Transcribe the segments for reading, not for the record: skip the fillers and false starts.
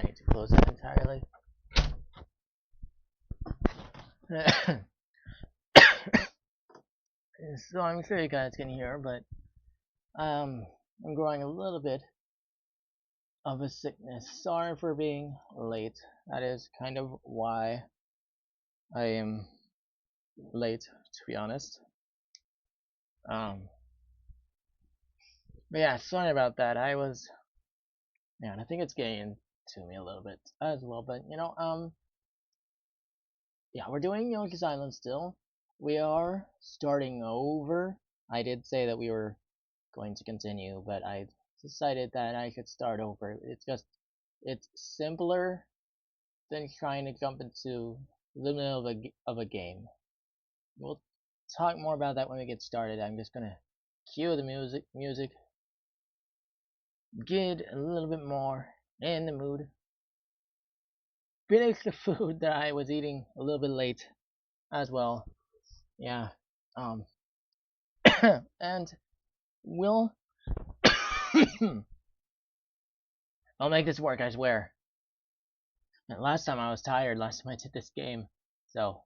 I need to close that entirely. So I'm sure you guys can hear, but I'm growing a little bit of a sickness. Sorry for being late. That is kind of why I am late, to be honest. But yeah, sorry about that. I think it's getting to me a little bit as well. But yeah, we're doing Yoshi's Island still. We are starting over. I did say that we were going to continue, but I decided that I should start over. It's simpler than trying to jump into the middle of a game. We'll talk more about that when we get started. I'm just gonna cue the music, get a little bit more in the mood, finish the food that I was eating a little bit late as well. Yeah, um, and we'll I'll make this work, I swear. And last time I was tired, last time I did this game, so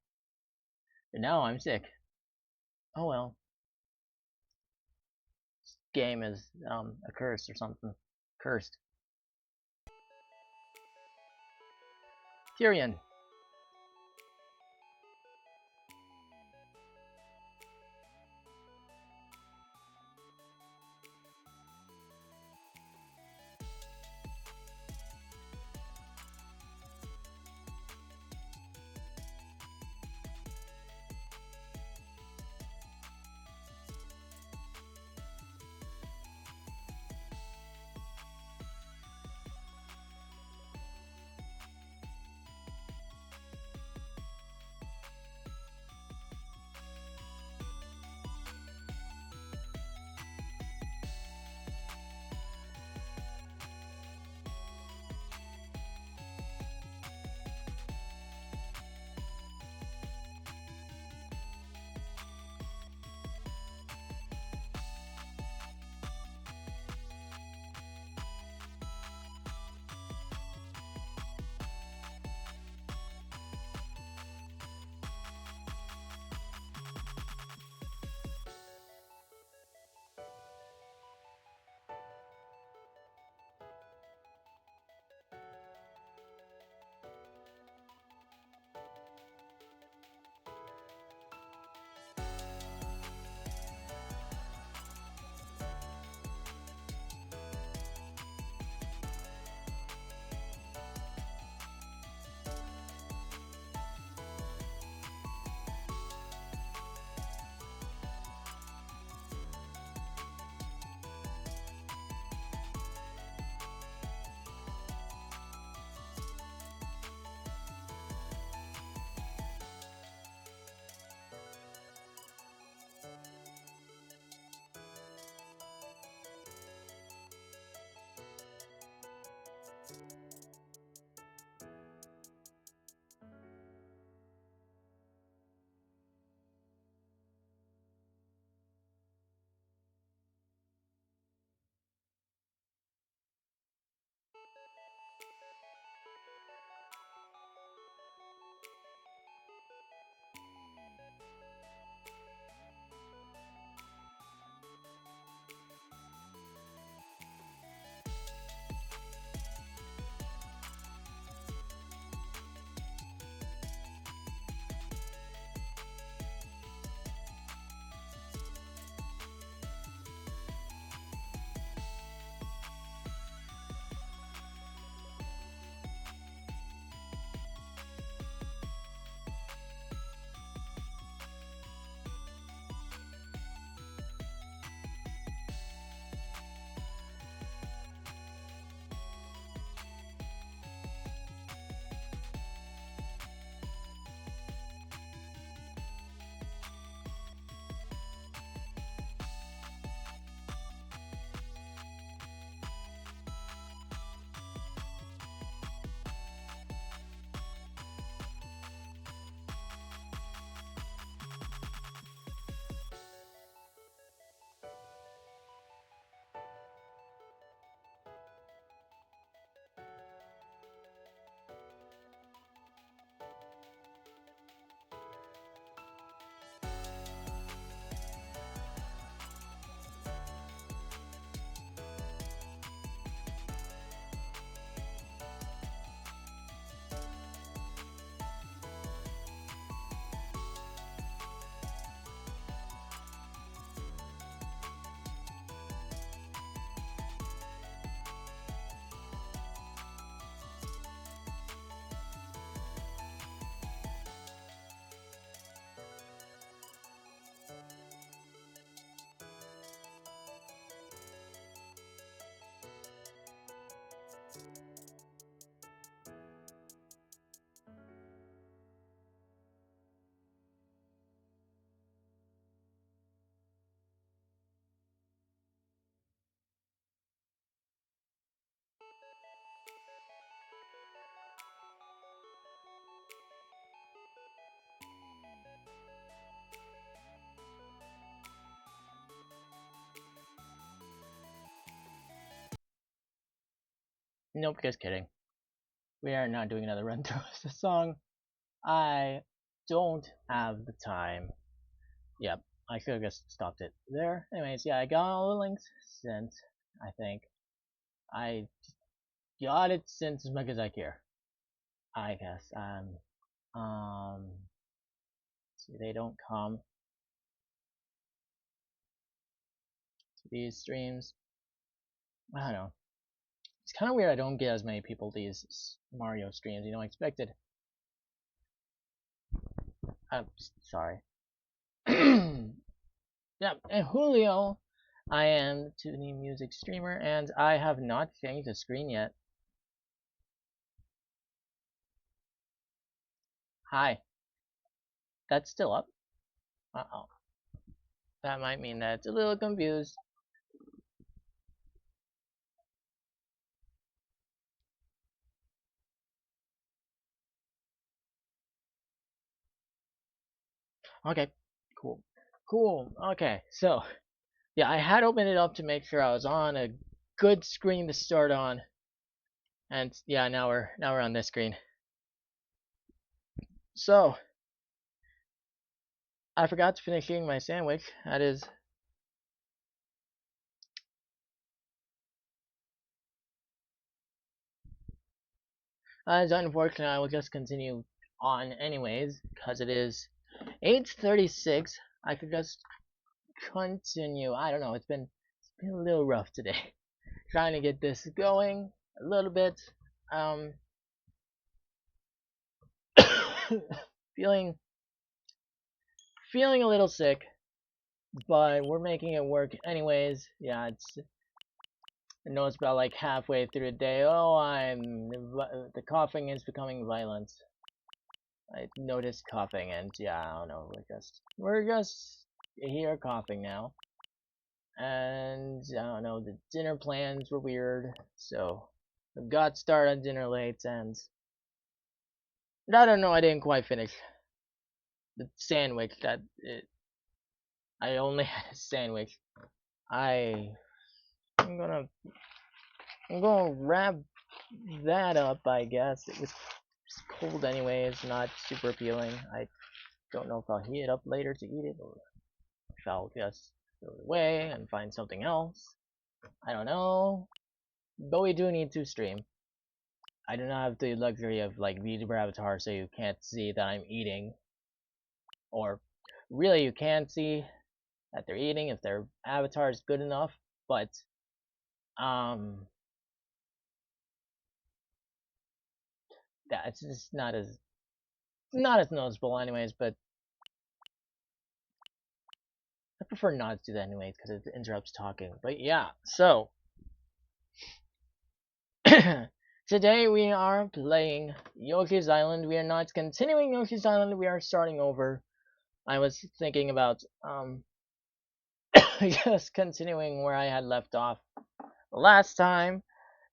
but now I'm sick. Oh well. This game is a curse or something. Cursed. Tyrion. Nope, just kidding. We are not doing another run through of the song. I don't have the time. Yep, I should have just stopped it there. Anyways, yeah, I got all the links sent, I think. I got it sent as much as I care, I guess. See, they don't come to these streams. I don't know. It's kind of weird I don't get as many people to these Mario streams. You know, I expected. I'm sorry. Yeah, and Julio, I am Toonie Music streamer, and I have not changed the screen yet. Hi. That's still up? Uh-oh. That might mean that it's a little confused. Okay, cool. Cool, okay, so, yeah, I had opened it up to make sure I was on a good screen to start on. And, yeah, now we're on this screen. So, I forgot to finish eating my sandwich. That is unfortunate. I will just continue on anyways, because it is 8:36. I could just continue. I don't know. It's been a little rough today. Trying to get this going a little bit. Feeling a little sick, but we're making it work anyways. Yeah, I know it's about like halfway through the day. Oh, the coughing is becoming violent. I noticed coughing, and yeah, I don't know. We're just here coughing now. And I don't know, the dinner plans were weird, so I got started on dinner late, and I don't know, I didn't quite finish the sandwich. I only had a sandwich. I'm gonna wrap that up, I guess. It was cold anyways, not super appealing. I don't know if I'll heat it up later to eat it, or if I'll just throw it away and find something else. I don't know. But we do need to stream. I do not have the luxury of like VTuber avatar, so you can't see that I'm eating. Or really, you can see that they're eating if their avatar is good enough. But that's just not as noticeable, anyways. But I prefer not to do that anyways because it interrupts talking. But yeah, so today we are playing Yoshi's Island. We are not continuing Yoshi's Island. We are starting over. I was thinking about just continuing where I had left off last time.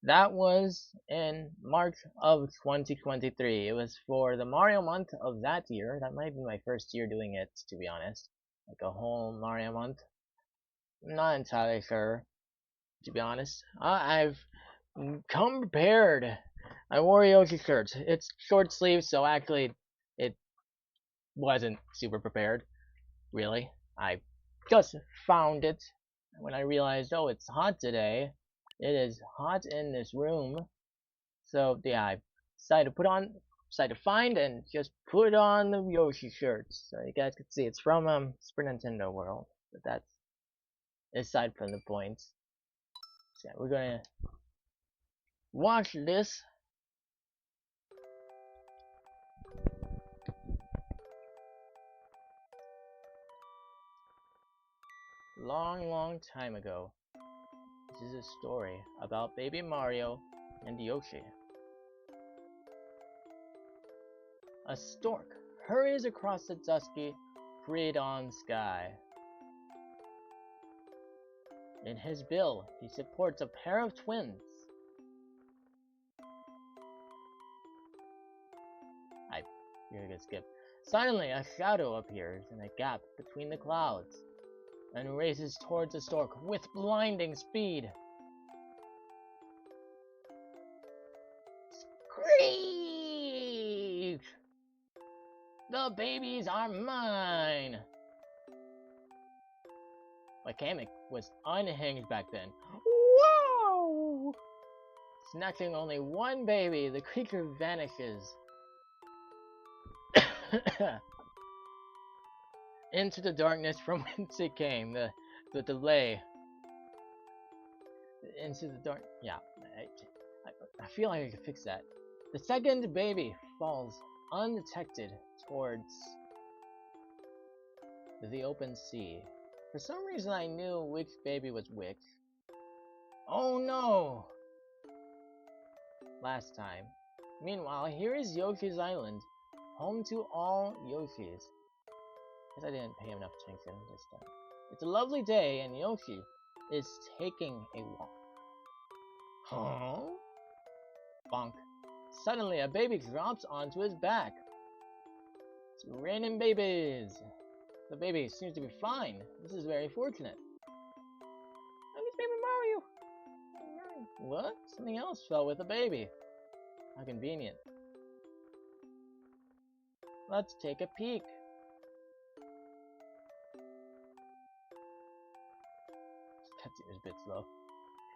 That was in March of 2023. It was for the Mario month of that year. That might be my first year doing it, to be honest. Like a whole Mario month. I'm not entirely sure, to be honest. I've come prepared. I wore a Yoshi shirt. It's short sleeves, so actually it wasn't super prepared, really. I just found it when I realized, oh, it's hot today. It is hot in this room. So yeah, I decided to find and just put on the Yoshi shirt. So you guys can see it's from Super Nintendo World. But that's aside from the point. So yeah, we're gonna watch this. Long time ago. This is a story about baby Mario and Yoshi. A stork hurries across the dusky, pre-dawn sky. In his bill, he supports a pair of twins. You're gonna skip. Suddenly, a shadow appears in a gap between the clouds and races towards the stork with blinding speed. Screech! The babies are mine! My Kamek was unhinged back then. Whoa! Snatching only one baby, the creature vanishes. Into the darkness from whence it came. The delay. Into the dark. Yeah, I feel like I could fix that. The second baby falls undetected towards the open sea. For some reason I knew which baby was which. Oh no! Last time. Meanwhile, here is Yoshi's Island, home to all Yoshis. Guess I didn't pay enough attention this time. It's a lovely day and Yoshi is taking a walk. Huh? Bonk. Suddenly a baby drops onto his back. It's raining babies. The baby seems to be fine. This is very fortunate. Oh, it's Baby Mario! What? Something else fell with the baby. How convenient. Let's take a peek. This cutscene is a bit slow.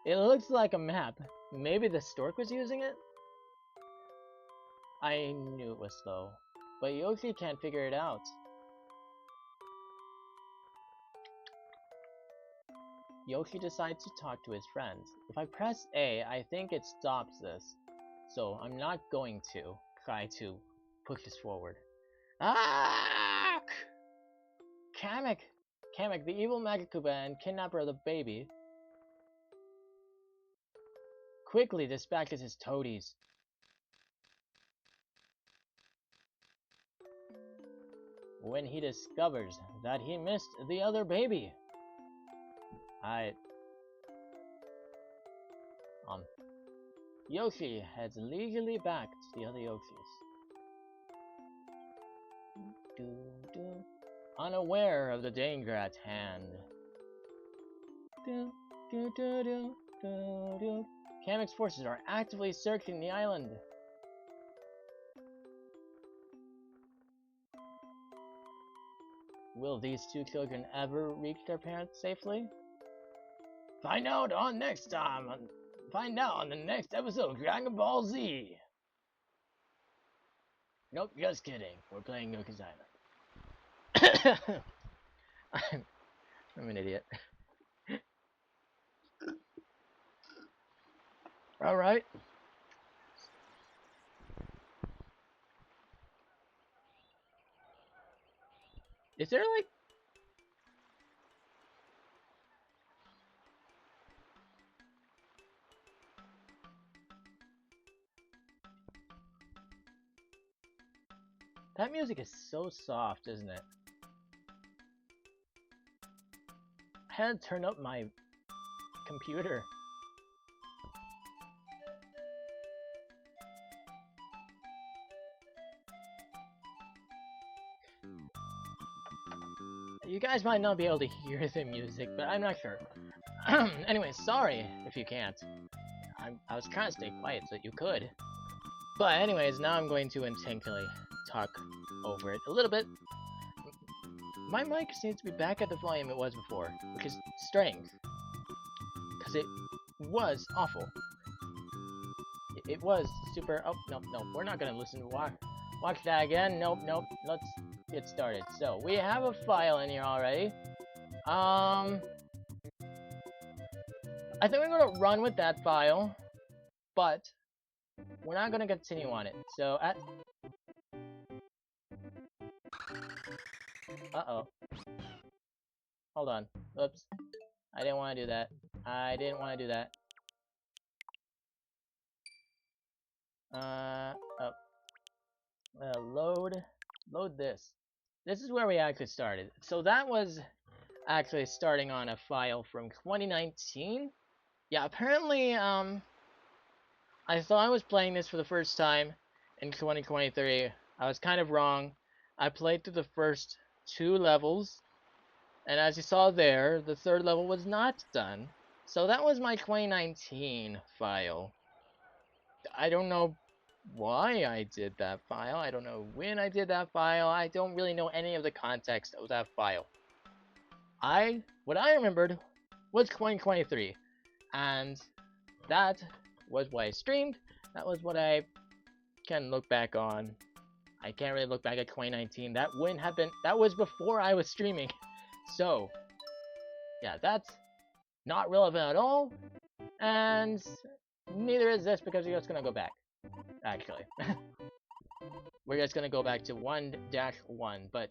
It looks like a map. Maybe the stork was using it? I knew it was slow, but Yoshi can't figure it out. Yoshi decides to talk to his friends. If I press A, I think it stops this. So I'm not going to try to push this forward. Ah! Kamek! Kamek, the evil Magic Koopa and kidnapper of the baby, quickly dispatches his toadies. When he discovers that he missed the other baby. Yoshi heads leisurely back to the other Yoshis. Unaware of the danger at hand. Kamek's forces are actively searching the island. Will these two children ever reach their parents safely? Find out on the next episode of Dragon Ball Z. Nope, just kidding. We're playing Yoshi's Island. I'm an idiot. Alright. Is there like... That music is so soft, isn't it? I had to turn up my computer. You guys might not be able to hear the music, but I'm not sure. Anyway, sorry if you can't. I was trying to stay quiet so that you could. But anyways, now I'm going to intentionally talk over it a little bit. My mic seems to be back at the volume it was before, which is strange. Because it was awful. It was super... Oh, no, we're not going to listen to watch that again. Nope, let's get started. So, we have a file in here already. I think we're going to run with that file, but we're not going to continue on it. So, uh-oh. Hold on. Oops. I didn't want to do that. Load this. This is where we actually started. So that was actually starting on a file from 2019. Yeah, apparently, I thought I was playing this for the first time in 2023. I was kind of wrong. I played through the first 2 levels, and as you saw there, the 3rd level was not done. So that was my 2019 file. I don't know why I did that file. I don't know when I did that file. I don't really know any of the context of that file. What I remembered was 2023, and that was what I streamed. That was what I can look back on. I can't really look back at 2019. That wouldn't have been. That was before I was streaming. So, yeah, that's not relevant at all. And neither is this because we're just gonna go back. Actually, we're just gonna go back to 1-1, but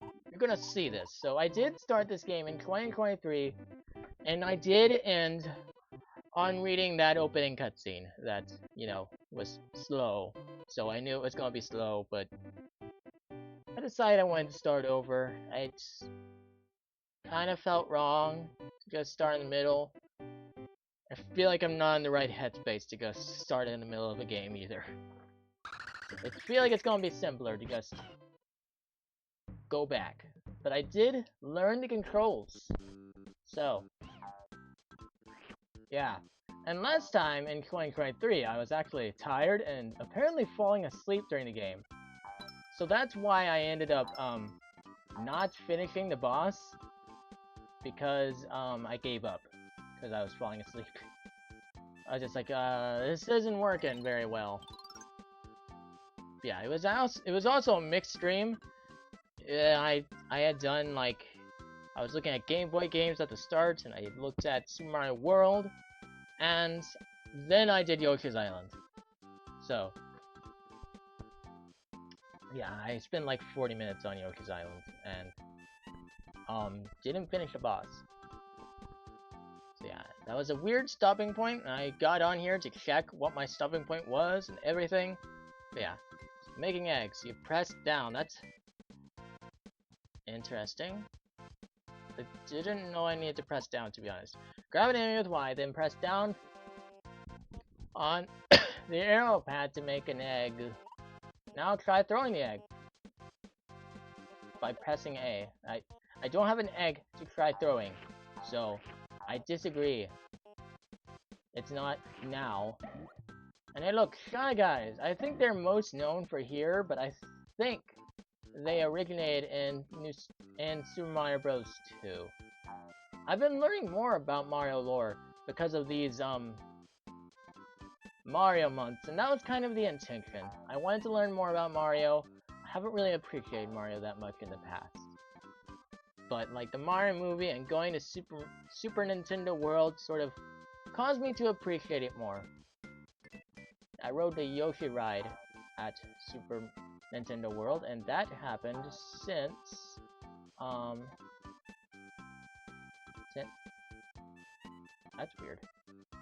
you're gonna see this. So I did start this game in 2023, and I did end on reading that opening cutscene that, you know, was slow. So I knew it was gonna be slow, but I decided I wanted to start over. I kind of felt wrong to just start in the middle. I feel like I'm not in the right headspace to just start in the middle of a game either. I feel like it's gonna be simpler to just go back. But I did learn the controls. So, yeah. And last time in 2023, I was actually tired and apparently falling asleep during the game. So that's why I ended up not finishing the boss, because I gave up because I was falling asleep. I was just like, this isn't working very well. Yeah, it was also a mixed stream. Yeah, I had done like, I was looking at Game Boy games at the start, and I looked at Super Mario World, and then I did Yoshi's Island. So, yeah, I spent like 40 minutes on Yoshi's Island, and didn't finish the boss. So yeah, that was a weird stopping point, and I got on here to check what my stopping point was and everything. But yeah, making eggs, you press down, that's interesting. I didn't know I needed to press down, to be honest. Grab an enemy with Y, then press down on the arrow pad to make an egg. Now try throwing the egg by pressing A. I don't have an egg to try throwing, so I disagree. It's not now. And hey look, Shy Guys! I think they're most known for here, but I think they originated in Super Mario Bros. 2. I've been learning more about Mario lore because of these, Mario months, and that was kind of the intention. I wanted to learn more about Mario. I haven't really appreciated Mario that much in the past. But, like, the Mario movie and going to Super Nintendo World sort of caused me to appreciate it more. I rode the Yoshi ride at Super Nintendo World, and that happened since, that's weird.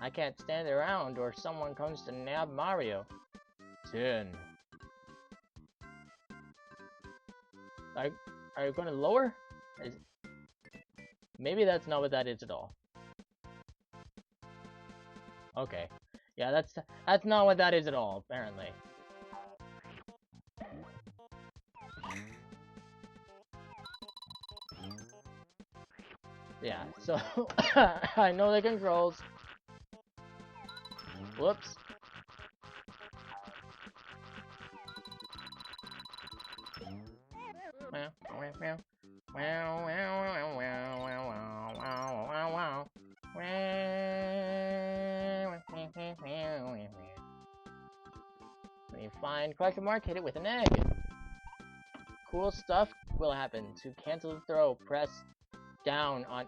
I can't stand around or someone comes to nab Mario. 10. Are you gonna lower? Maybe that's not what that is at all. Okay. Yeah, that's not what that is at all, apparently. Yeah, so I know the controls. Whoops. When you find question mark, hit it with an egg. Cool stuff will happen. To cancel the throw, press down on...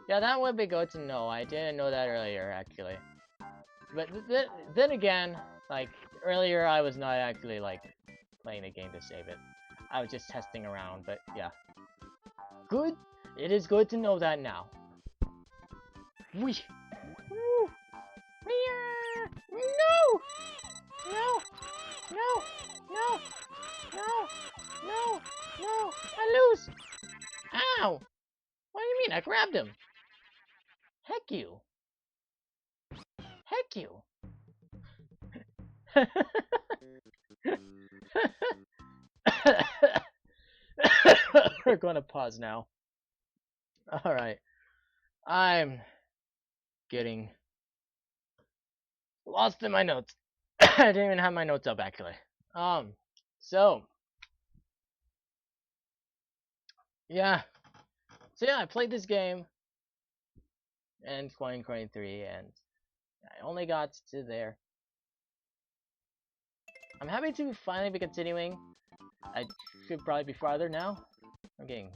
Yeah, that would be good to know. I didn't know that earlier, actually. But then again, like, earlier I was not actually, like, playing the game to save it. I was just testing around, but yeah. Good. It is good to know that now. Whee! Woo! No! No! No! No! No! No! No! I lose! Ow! What do you mean? I grabbed him! Heck you! Heck you! We're gonna pause now. Alright. I'm getting lost in my notes. I didn't even have my notes up actually. So yeah, I played this game in 2023, and I only got to there. I'm happy to finally be continuing. I should probably be farther now. I'm getting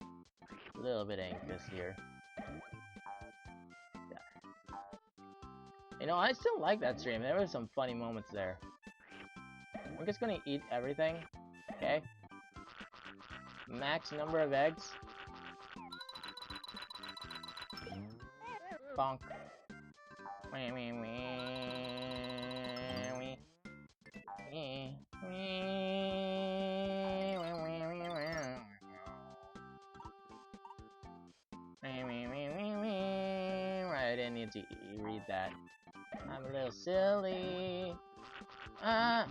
a little bit anxious here. You know, I still like that stream. There were some funny moments there. I'm just gonna eat everything. Okay. Max number of eggs. Bonk. I didn't need to read that. I'm a little silly. Ah.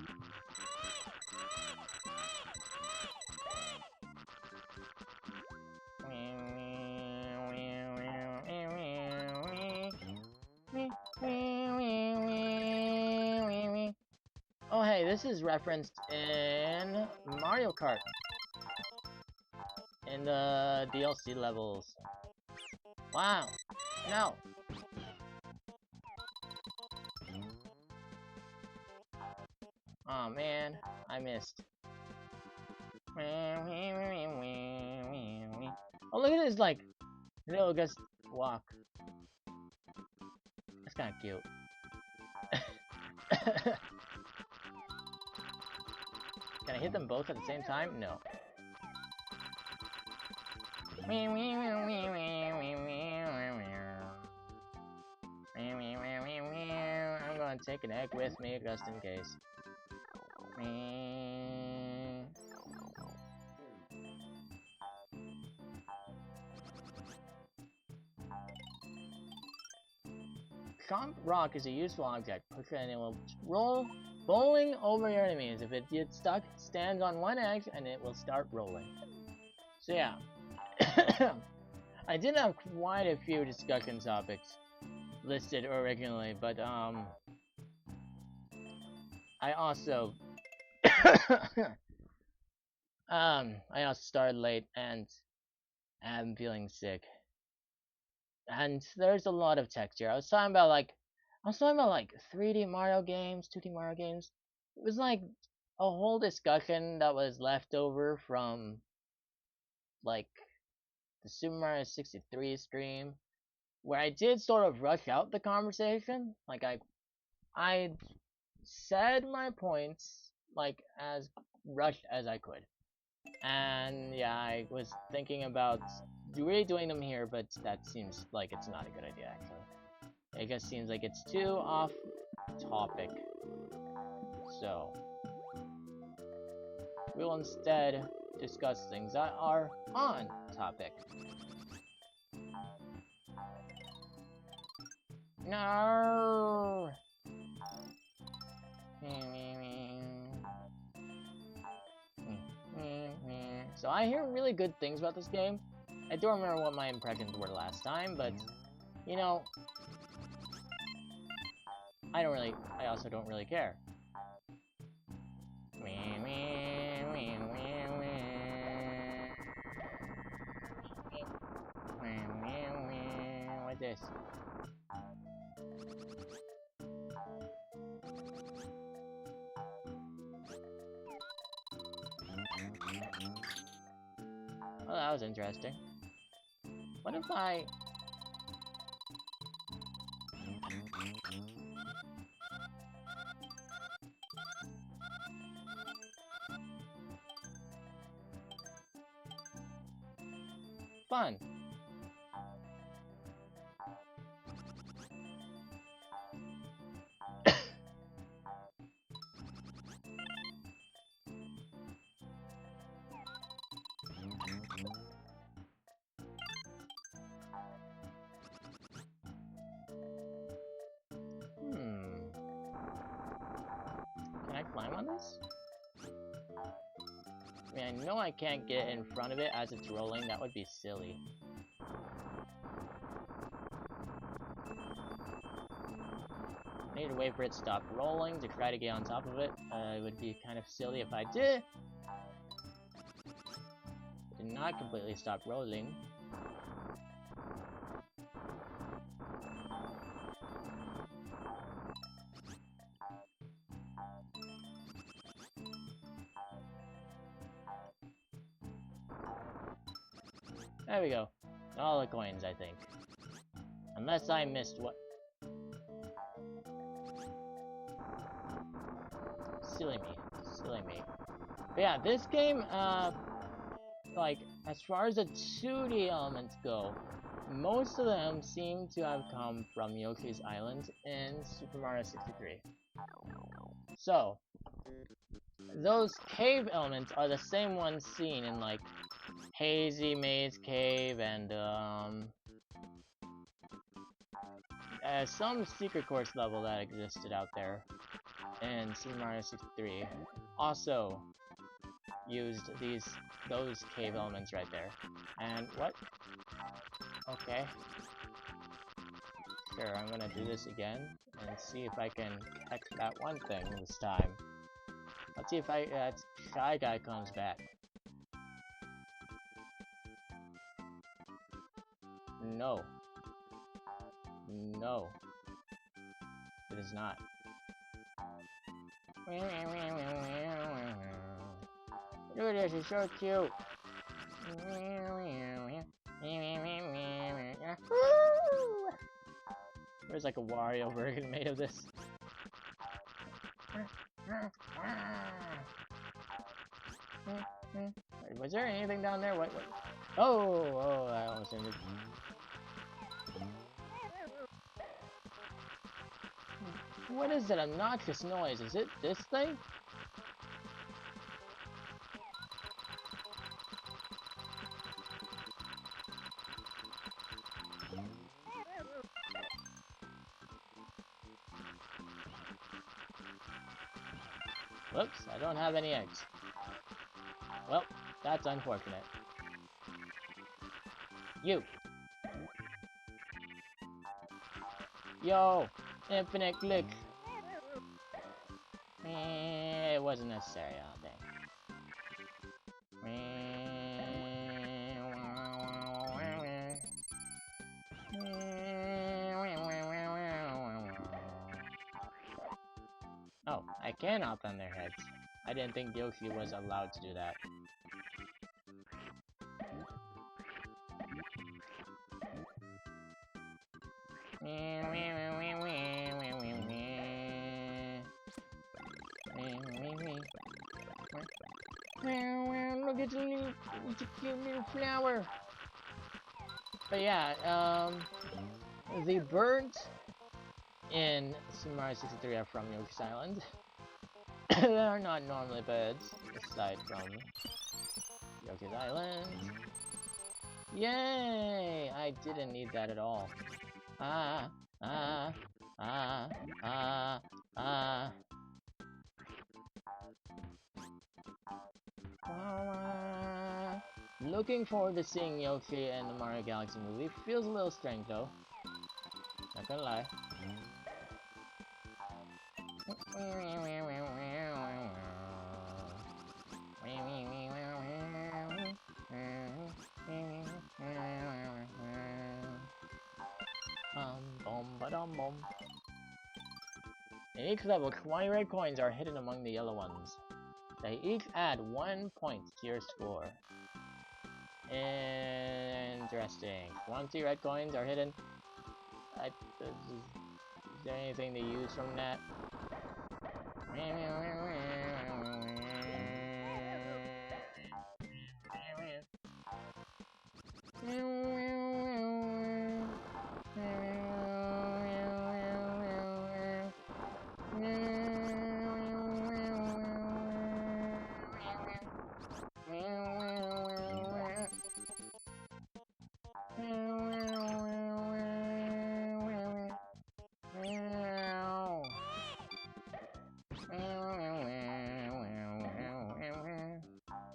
Oh hey, this is referenced in Mario Kart. In the DLC levels. Wow. No. Oh man, I missed. Oh look at this like little just walk. That's kinda cute. Can I hit them both at the same time? No. I'm gonna take an egg with me just in case. Chomp Rock is a useful object. Push it and it will roll bowling over your enemies. If it gets stuck, stand on one egg and it will start rolling. So yeah. I did have quite a few discussion topics listed originally, but I also I also started late and I'm feeling sick. And there's a lot of texture. I was talking about like 3D Mario games, 2D Mario games. It was like a whole discussion that was left over from like the Super Mario 63 stream, where I did sort of rush out the conversation. Like I said my points like as rushed as I could. And yeah, I was thinking about really doing them here, but that seems like it's not a good idea actually. It just seems like it's too off topic. So we will instead discuss things that are on topic. No. So I hear really good things about this game. I don't remember what my impressions were last time, but you know, I also don't really care. What's this? Well, that was interesting. What if I... Fun. Can I climb on this? I mean, I know I can't get in front of it as it's rolling. That would be silly. need to wait for it to stop rolling to try to get on top of it. It would be kind of silly if I did. Did not completely stop rolling. There we go. All the coins, I think. Unless I missed what... Silly me. Silly me. But yeah, this game, like, as far as the 2D elements go, most of them seem to have come from Yoshi's Island in Super Mario 63. So, those cave elements are the same ones seen in, like, Hazy Maze Cave and, some secret course level that existed out there in Super Mario 63 also used those cave elements right there. And what? Okay. Sure, I'm gonna do this again and see if I can catch that one thing this time. Let's see if that Shy Guy comes back. No. No. It is not. Look at this, it's so cute. There's like a Wario version made of this. Wait, was there anything down there? What? Oh, I almost ended. What is that obnoxious noise? Is it this thing? Whoops, I don't have any eggs. Well, that's unfortunate. You! Yo! Infinite glitch! It wasn't necessary, I don't think. Oh, I can hop on their heads. I didn't think Yoshi was allowed to do that. Look at the cute little flower. But yeah, the birds in Super Mario 63 are from Yoshi's Island. They are not normally birds, aside from Yoshi's Island. Yay! I didn't need that at all. Looking forward to seeing Yoshi in the Mario Galaxy movie. Feels a little strange though. Not gonna lie. In each level, 20 red coins are hidden among the yellow ones. They each add 1 point to your score. Interesting. 20 red coins are hidden. Is there anything to use from that?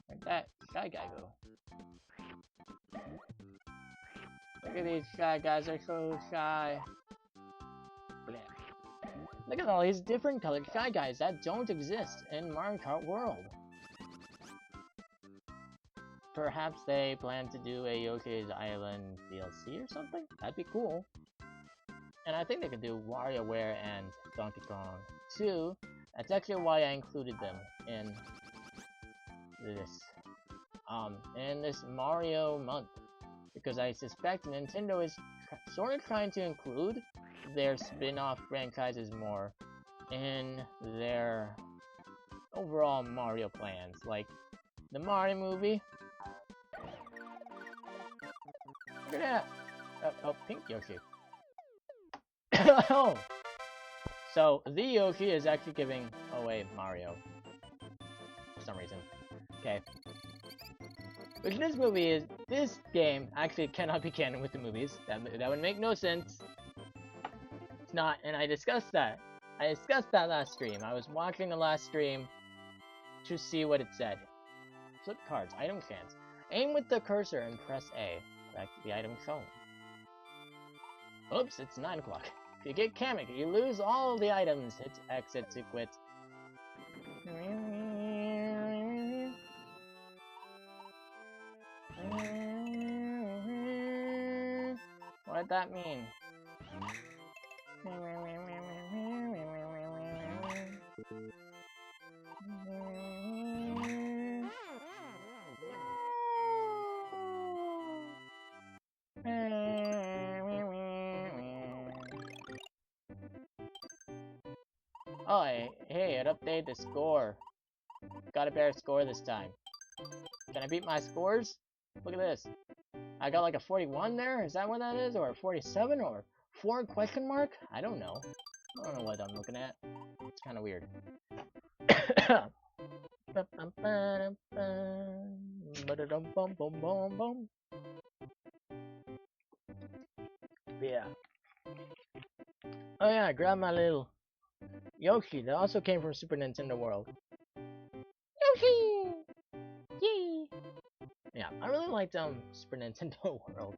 Where'd that Shy Guy go? Look at these Shy Guys, they're so shy. Blech. Look at all these different colored Sky Guys that don't exist in Mario Kart World. Perhaps they plan to do a Yoshi's Island DLC or something? That'd be cool. And I think they could do WarioWare and Donkey Kong too. That's actually why I included them in this Mario month. Because I suspect Nintendo is sort of trying to include their spin-off franchises more in their overall Mario plans. Like, the Mario movie. Look at that! Oh, pink Yoshi. Oh! So, the Yoshi is actually giving away Mario. For some reason. Okay. Which this game actually cannot be canon with the movies. That would make no sense. It's not, and I discussed that. I discussed that last stream. I was watching the last stream to see what it said. Flip cards, item chance. Aim with the cursor and press A. Select the item shown. Oops, it's 9 o'clock. If you get Kamek, you lose all the items. Hit exit to quit. What'd that mean? Oh, hey, it updated the score. Got a better score this time. Can I beat my scores? Look at this. I got like a 41 there? Is that what that is? Or a 47? Or 4 question mark? I don't know. I don't know what I'm looking at. It's kind of weird. Yeah. Oh yeah, grab my little Yoshi that also came from Super Nintendo World. Yoshi! Yay! Yeah, I really liked Super Nintendo World.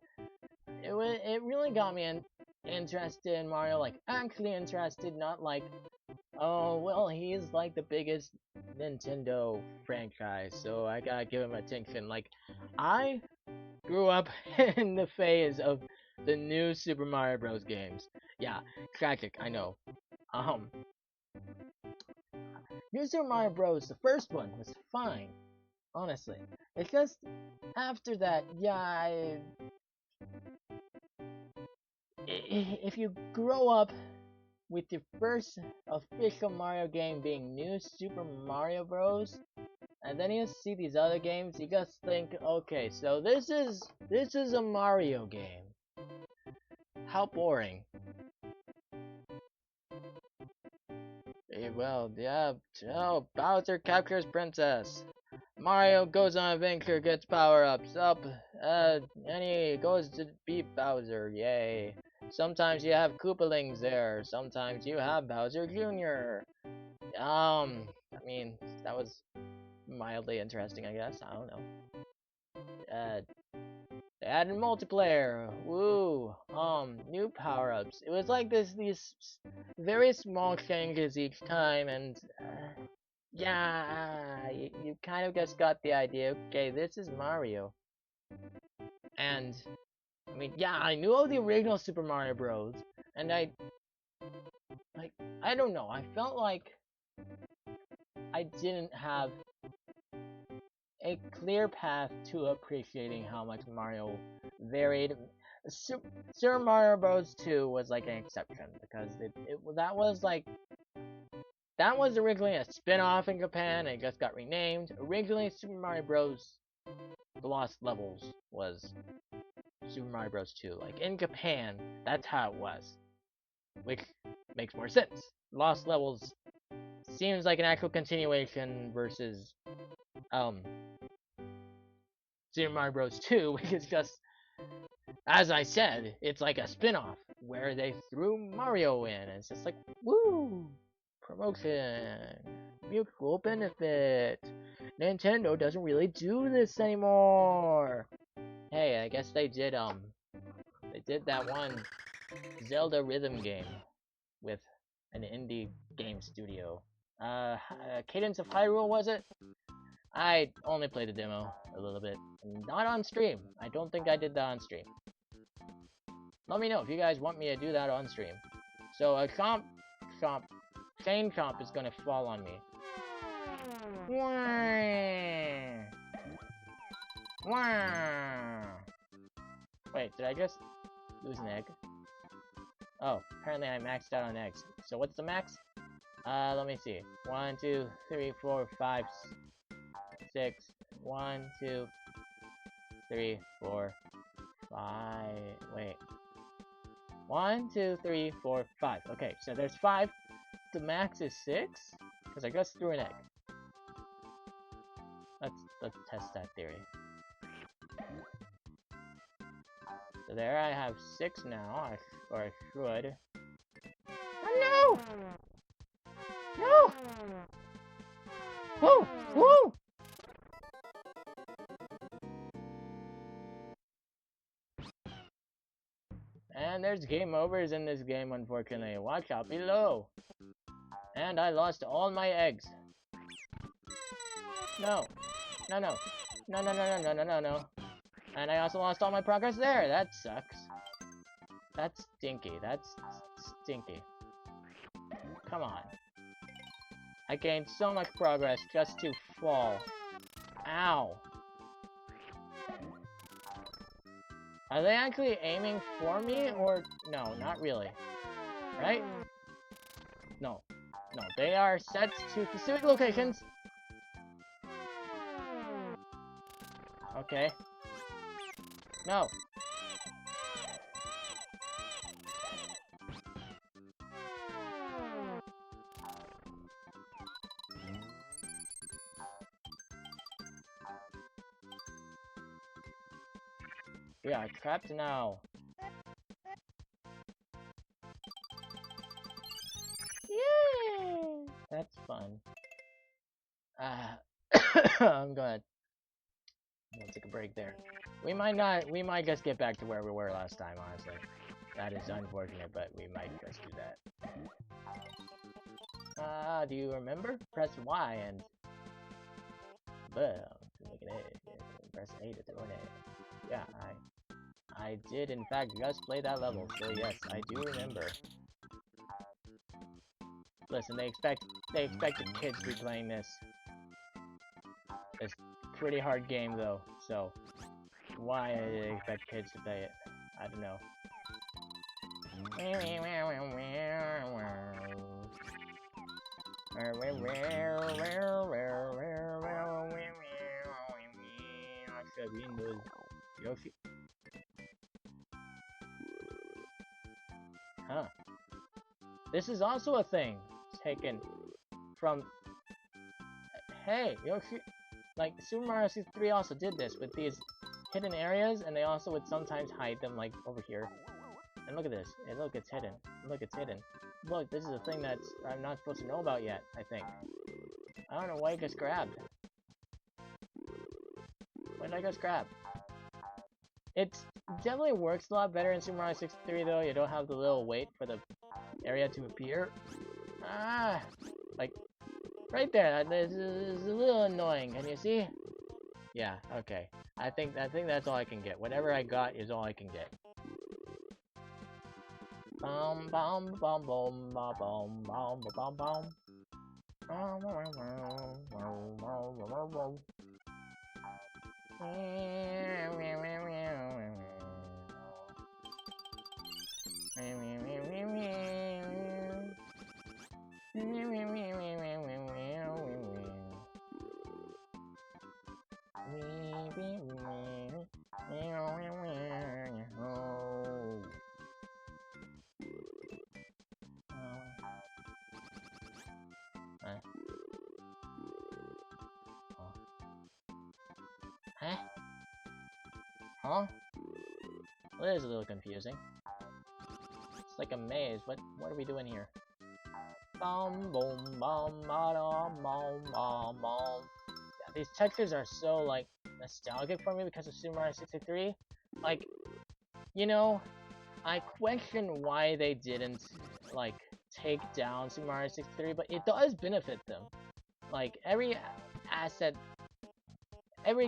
It really got me interested in Mario, like actually interested, not like, oh well, he's like the biggest Nintendo franchise, so I gotta give him attention. Like, I grew up in the phase of the new Super Mario Bros. Games. Yeah, tragic, I know. New Super Mario Bros. The first one was fine, honestly. It's just after that, yeah, if you grow up with your first official Mario game being New Super Mario Bros. And then you see these other games, you just think, okay, so this is a Mario game. How boring. Well, yeah, oh, Bowser captures Princess. Mario goes on adventure, gets power-ups, and he goes to beat Bowser, yay. Sometimes you have Koopalings there, sometimes you have Bowser Jr. I mean, that was mildly interesting, I guess, I don't know. They added multiplayer, woo, new power-ups. It was like these very small changes each time, and, yeah, you kind of just got the idea, okay, this is Mario. And, I mean, yeah, I knew of the original Super Mario Bros. And I don't know, I felt like I didn't have a clear path to appreciating how much Mario varied. Super Mario Bros. 2 was like an exception, because that was originally a spin-off in Japan, and it just got renamed. Originally, Super Mario Bros. The Lost Levels was Super Mario Bros. 2. Like, in Japan, that's how it was. Which makes more sense. Lost Levels seems like an actual continuation versus, Super Mario Bros. 2, which is just, as I said, it's like a spin-off where they threw Mario in. It's just like, woo! Promotion! Mutual benefit! Nintendo doesn't really do this anymore! Hey, I guess they did that one Zelda rhythm game with an indie game studio. Cadence of Hyrule, was it? I only played the demo a little bit. Not on stream. I don't think I did that on stream. Let me know if you guys want me to do that on stream. So a chain chomp is gonna fall on me. Wait, did I just lose an egg? Oh, apparently I maxed out on eggs. So what's the max? Let me see. 1, 2, 3, 4, 5, 6. 1, 2, 3, 4, 5. Wait. 1, 2, 3, 4, 5. Okay, so there's 5. The max is 6? Because I just threw an egg. Let's test that theory. So there I have 6 now, or I should. Oh no! No! Woo! Woo! And there's game overs in this game, unfortunately. Watch out below! And I lost all my eggs. No. No, no. No, no, no, no, no, no, no, no. And I also lost all my progress there. That sucks. That's stinky. That's stinky. Come on. I gained so much progress just to fall. Ow. Are they actually aiming for me, or... No, not really. Right? No. No, they are set to specific locations. Okay. No. We are trapped now. Yay! That's fun. I'm gonna take a break there. We might just get back to where we were last time, honestly. That is unfortunate, but we might just do that. Do you remember? Press Y and... Boom. To make an egg. Press A to throw an egg. Yeah, I did in fact just play that level, so yes, I do remember. Listen, they expect the kids to be playing this. It's a pretty hard game though, so why do they expect kids to play it? I don't know. Should be in those Yoshi. Huh. This is also a thing taken from... Hey, Yoshi... Like, Super Mario 63 also did this with these hidden areas, and they also would sometimes hide them, like, over here. And look at this. And look, it's hidden. Look, it's hidden. Look, this is a thing that I'm not supposed to know about yet, I think. I don't know why it gets grabbed. Why did I just grab? It definitely works a lot better in Super Mario 63 though. You don't have the little wait for the area to appear. Ah! Like, right there. This is a little annoying. Can you see? Yeah, okay. I think that's all I can get. Whatever I got is all I can get. Bum bum bum bum bum bum bum bum bum. Huh? Huh? Well, that is a little confusing. It's like a maze. What are we doing here? Bum boom bum bum bum bum bum. Yeah, these textures are so like nostalgic for me because of Super Mario 63. Like, you know, I question why they didn't like take down Super Mario 63, but it does benefit them. Like, every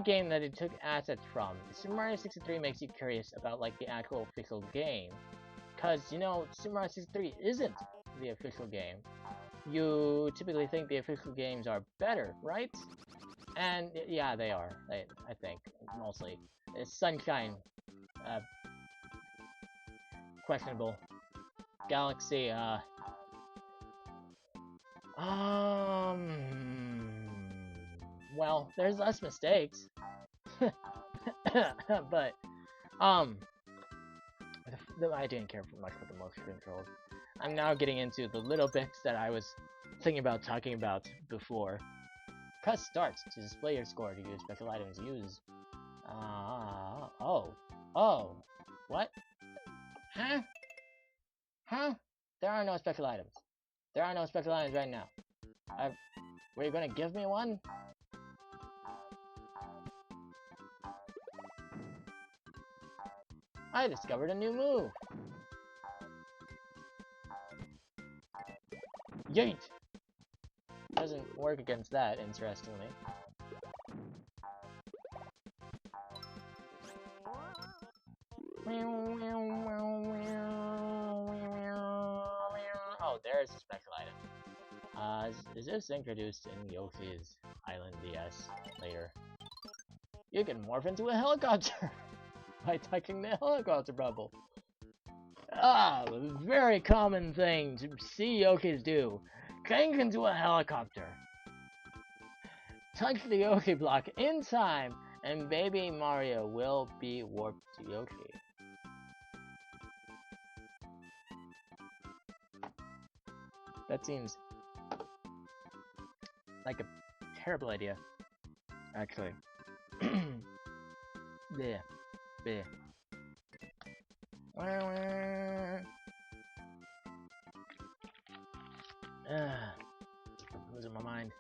game that it took assets from, Super Mario 63 makes you curious about, like, the actual official game. Because, you know, Super Mario 63 isn't the official game. You typically think the official games are better, right? And, yeah, they are, I think, mostly. Sunshine, questionable. Galaxy, well, there's less mistakes. But, I didn't care much for the motion controls. I'm now getting into the little bits that I was thinking about talking about before. Press start to display your score to use special items. Use. Oh. What? Huh? Huh? There are no special items. There are no special items right now. Were you gonna give me one? I discovered a new move. Yeet! Doesn't work against that, interestingly. Oh, there's a special item. Is this introduced in Yoshi's Island DS later? You can morph into a helicopter by touching the helicopter bubble. A very common thing to see Yoshis do. Change into a helicopter. Touch the Yoshi block in time, and baby Mario will be warped to Yoshi. That seems like a terrible idea, actually. Bleh. Bleh. Losing my mind.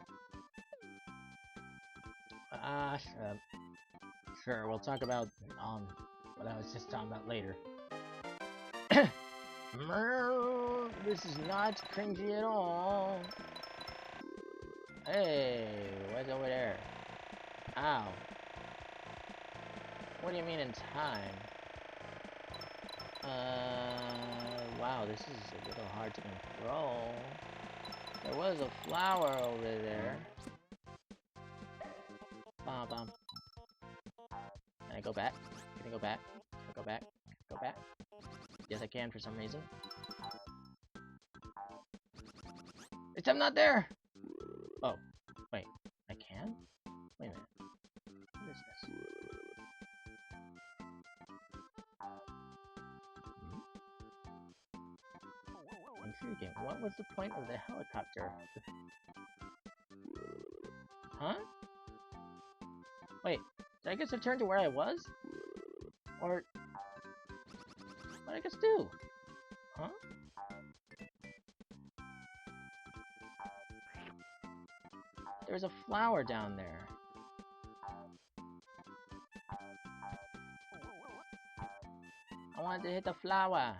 Sure, we'll talk about what I was just talking about later. This is not cringy at all. Hey, what's over there? Ow. What do you mean in time? Wow, this is a little hard to control. There was a flower over there. Bum. Can I go back? Can I go back? Can I go back? Go back? Yes, I can for some reason. Except I'm not there! Oh, wait. I can? Wait a minute. What is this? Intriguing. What was the point of the helicopter? Huh? Wait, did I get returned to where I was? Or... what did I just do? Huh? There's a flower down there. I wanted to hit the flower.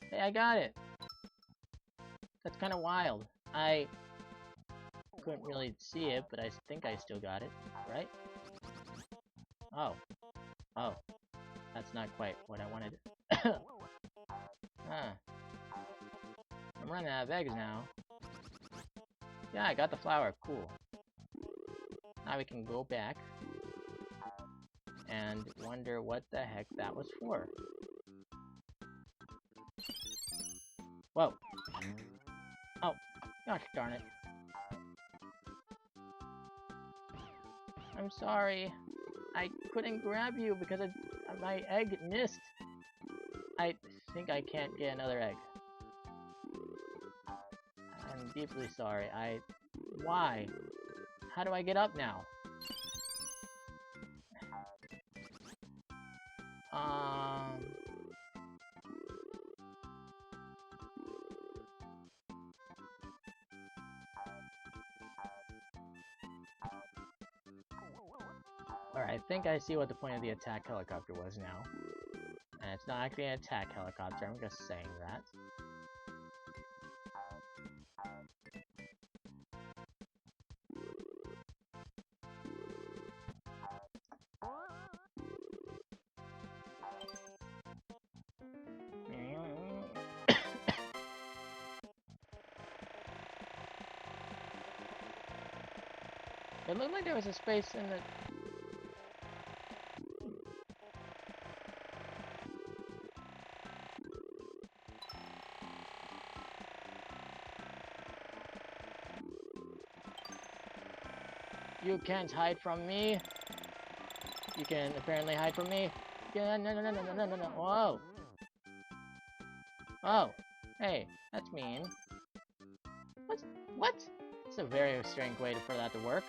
Hey, I got it. That's kind of wild. I couldn't really see it, but I think I still got it, right? Oh. That's not quite what I wanted. Huh. I'm running out of eggs now. Yeah, I got the flower. Cool. Now we can go back and wonder what the heck that was for. Whoa. Oh, gosh darn it. I'm sorry. I couldn't grab you because my egg missed. I think I can't get another egg. I'm deeply sorry. Why? How do I get up now? Alright, I think I see what the point of the attack helicopter was now. And it's not actually an attack helicopter, I'm just saying that. It looked like there was a space in the... You can't hide from me. You can apparently hide from me. Yeah, no, no, no, no, no, no, no, no. Whoa. Oh. Hey, that's mean. What? What? It's a very strange way for that to work.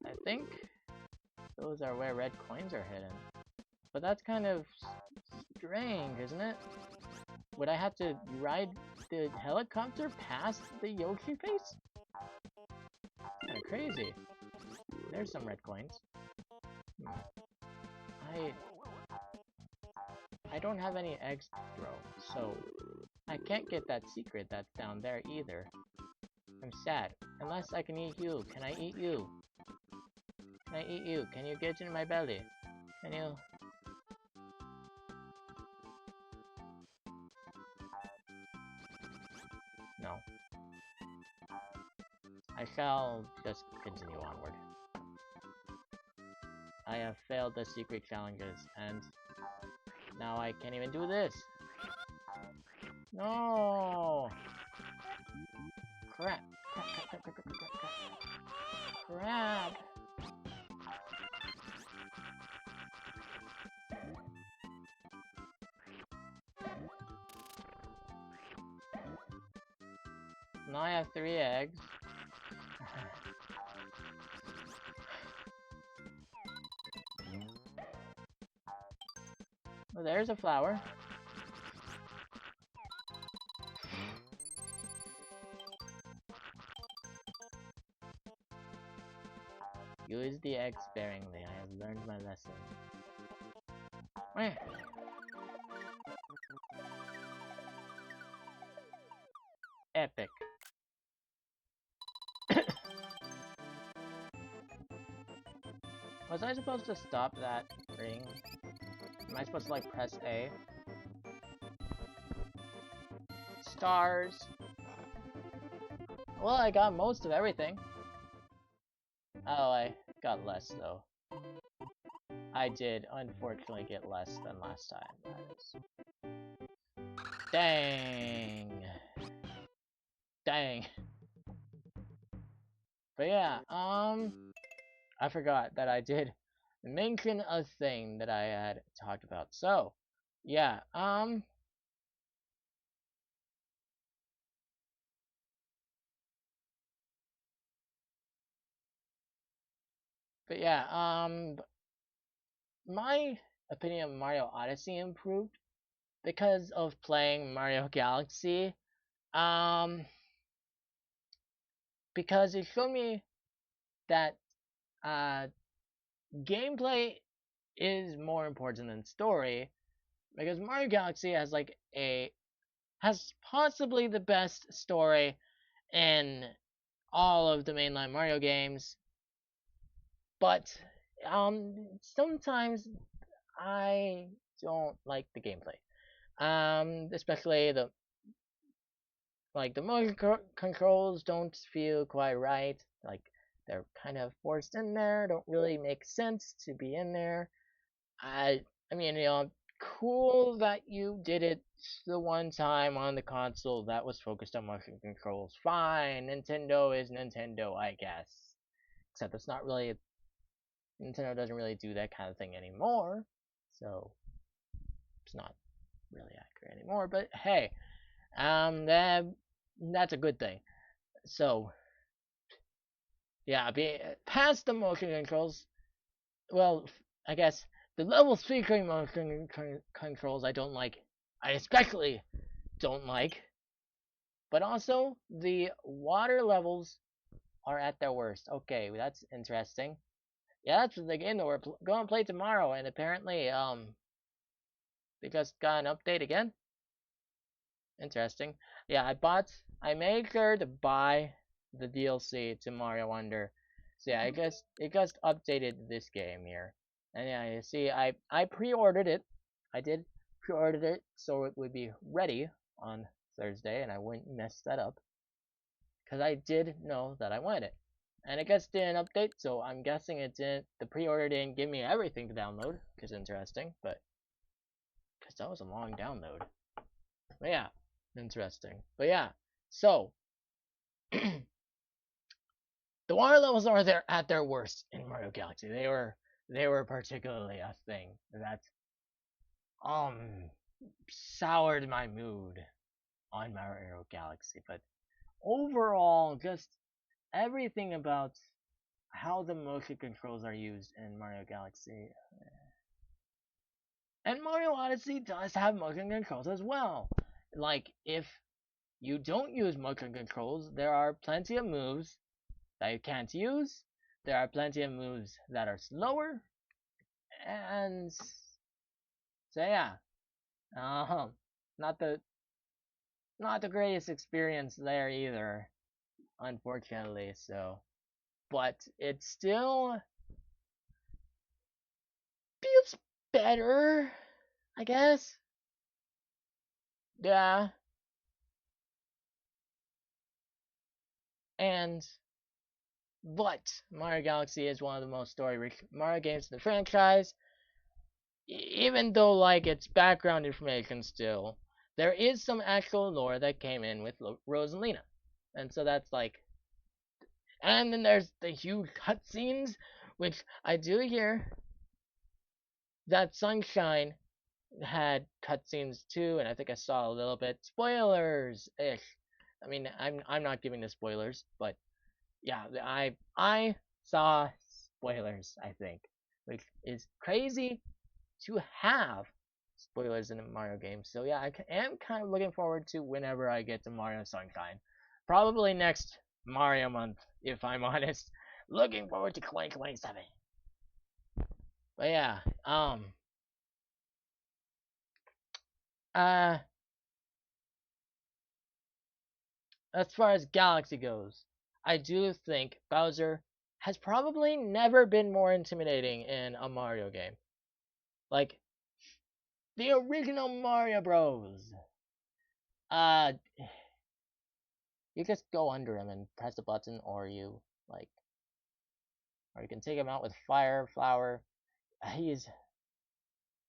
I think those are where red coins are hidden. But that's kind of strange, isn't it? Would I have to ride the helicopter past the Yoshi face? Kinda crazy. There's some red coins. I don't have any eggs to throw, so I can't get that secret that's down there either. I'm sad. Unless I can eat you. Can I eat you? Can I eat you? Can you get in my belly? Can you? No. I shall just continue onward. I have failed the secret challenges, and now I can't even do this. No! Crap. Crap, crap, crap, crap, crap, crap, crap. Crap! Now I have 3 eggs. Well, there's a flower. Use the egg sparingly. I have learned my lesson. Epic. Was I supposed to stop that ring? Am I supposed to like press A? Stars! Well, I got most of everything. Oh, I got less though. I did unfortunately get less than last time. That is... Dang! Dang. But yeah, I forgot that I did mention a thing that I had talked about. So, yeah, but yeah, my opinion of Mario Odyssey improved because of playing Mario Galaxy. Because it showed me that gameplay is more important than story. Because Mario Galaxy has possibly the best story in all of the mainline Mario games. But sometimes I don't like the gameplay. Especially the motion controls don't feel quite right. Like they're kind of forced in there. Don't really make sense to be in there. I mean, cool that you did it the one time on the console that was focused on motion controls. Fine, Nintendo is Nintendo, I guess. Except it's not really Nintendo doesn't really do that kind of thing anymore, so it's not really accurate anymore. But hey, that's a good thing. So yeah, past the motion controls. Well, I guess the level 3 motion controls I don't like. I especially don't like. But also the water levels are at their worst. Okay, that's interesting. Yeah, that's the game that we're going to play tomorrow, and apparently they just got an update again. Interesting. Yeah, I made sure to buy the DLC to Mario Wonder. So yeah, it just updated this game here. And yeah, you see, I pre-ordered it. I did pre-order it so it would be ready on Thursday, and I wouldn't mess that up because I did know that I wanted it. And it just didn't update, so I'm guessing it didn't. The pre-order didn't give me everything to download, which is interesting, but because that was a long download. But yeah, interesting. But yeah, so the water levels are there at their worst in Mario Galaxy. They were particularly a thing that um soured my mood on Mario Galaxy. But overall, just everything about how the motion controls are used in Mario Galaxy. And Mario Odyssey does have motion controls as well. Like, if you don't use motion controls, there are plenty of moves that you can't use. There are plenty of moves that are slower. And so yeah, um, not the not the greatest experience there either, unfortunately. So, but it still feels better, I guess. Yeah, and but Mario Galaxy is one of the most story-rich Mario games in the franchise. Even though like it's background information still, there is some actual lore that came in with Rosalina, and so that's like, and then there's the huge cutscenes, which I do hear that Sunshine had cutscenes too, and I think I saw a little bit spoilers ish. I mean, I'm not giving the spoilers, but yeah, I saw spoilers. I think, which is crazy to have spoilers in a Mario game. So yeah, I am kind of looking forward to whenever I get to Mario Sunshine. Probably next Mario month, if I'm honest. Looking forward to 2027. But yeah, uh, as far as Galaxy goes, I do think Bowser has probably never been more intimidating in a Mario game. Like the original Mario Bros. Uh, you just go under him and press a button, or like, or you can take him out with fire, flower. He's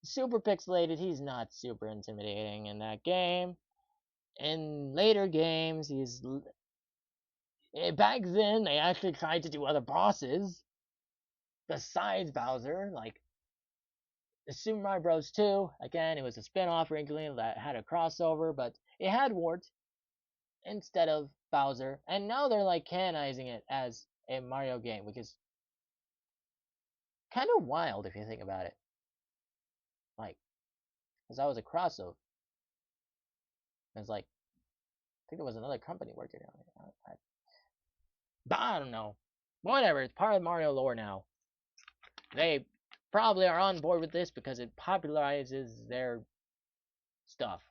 super pixelated. He's not super intimidating in that game. In later games, back then they actually tried to do other bosses besides Bowser, like the Super Mario Bros. 2. Again, it was a spin-off originally that had a crossover, but it had Wart instead of Bowser, and now they're like canonizing it as a Mario game, which is kind of wild if you think about it. Like, because that was a crossover. It's like, I think there was another company working on it. I don't know. Whatever, it's part of Mario lore now. They probably are on board with this because it popularizes their stuff.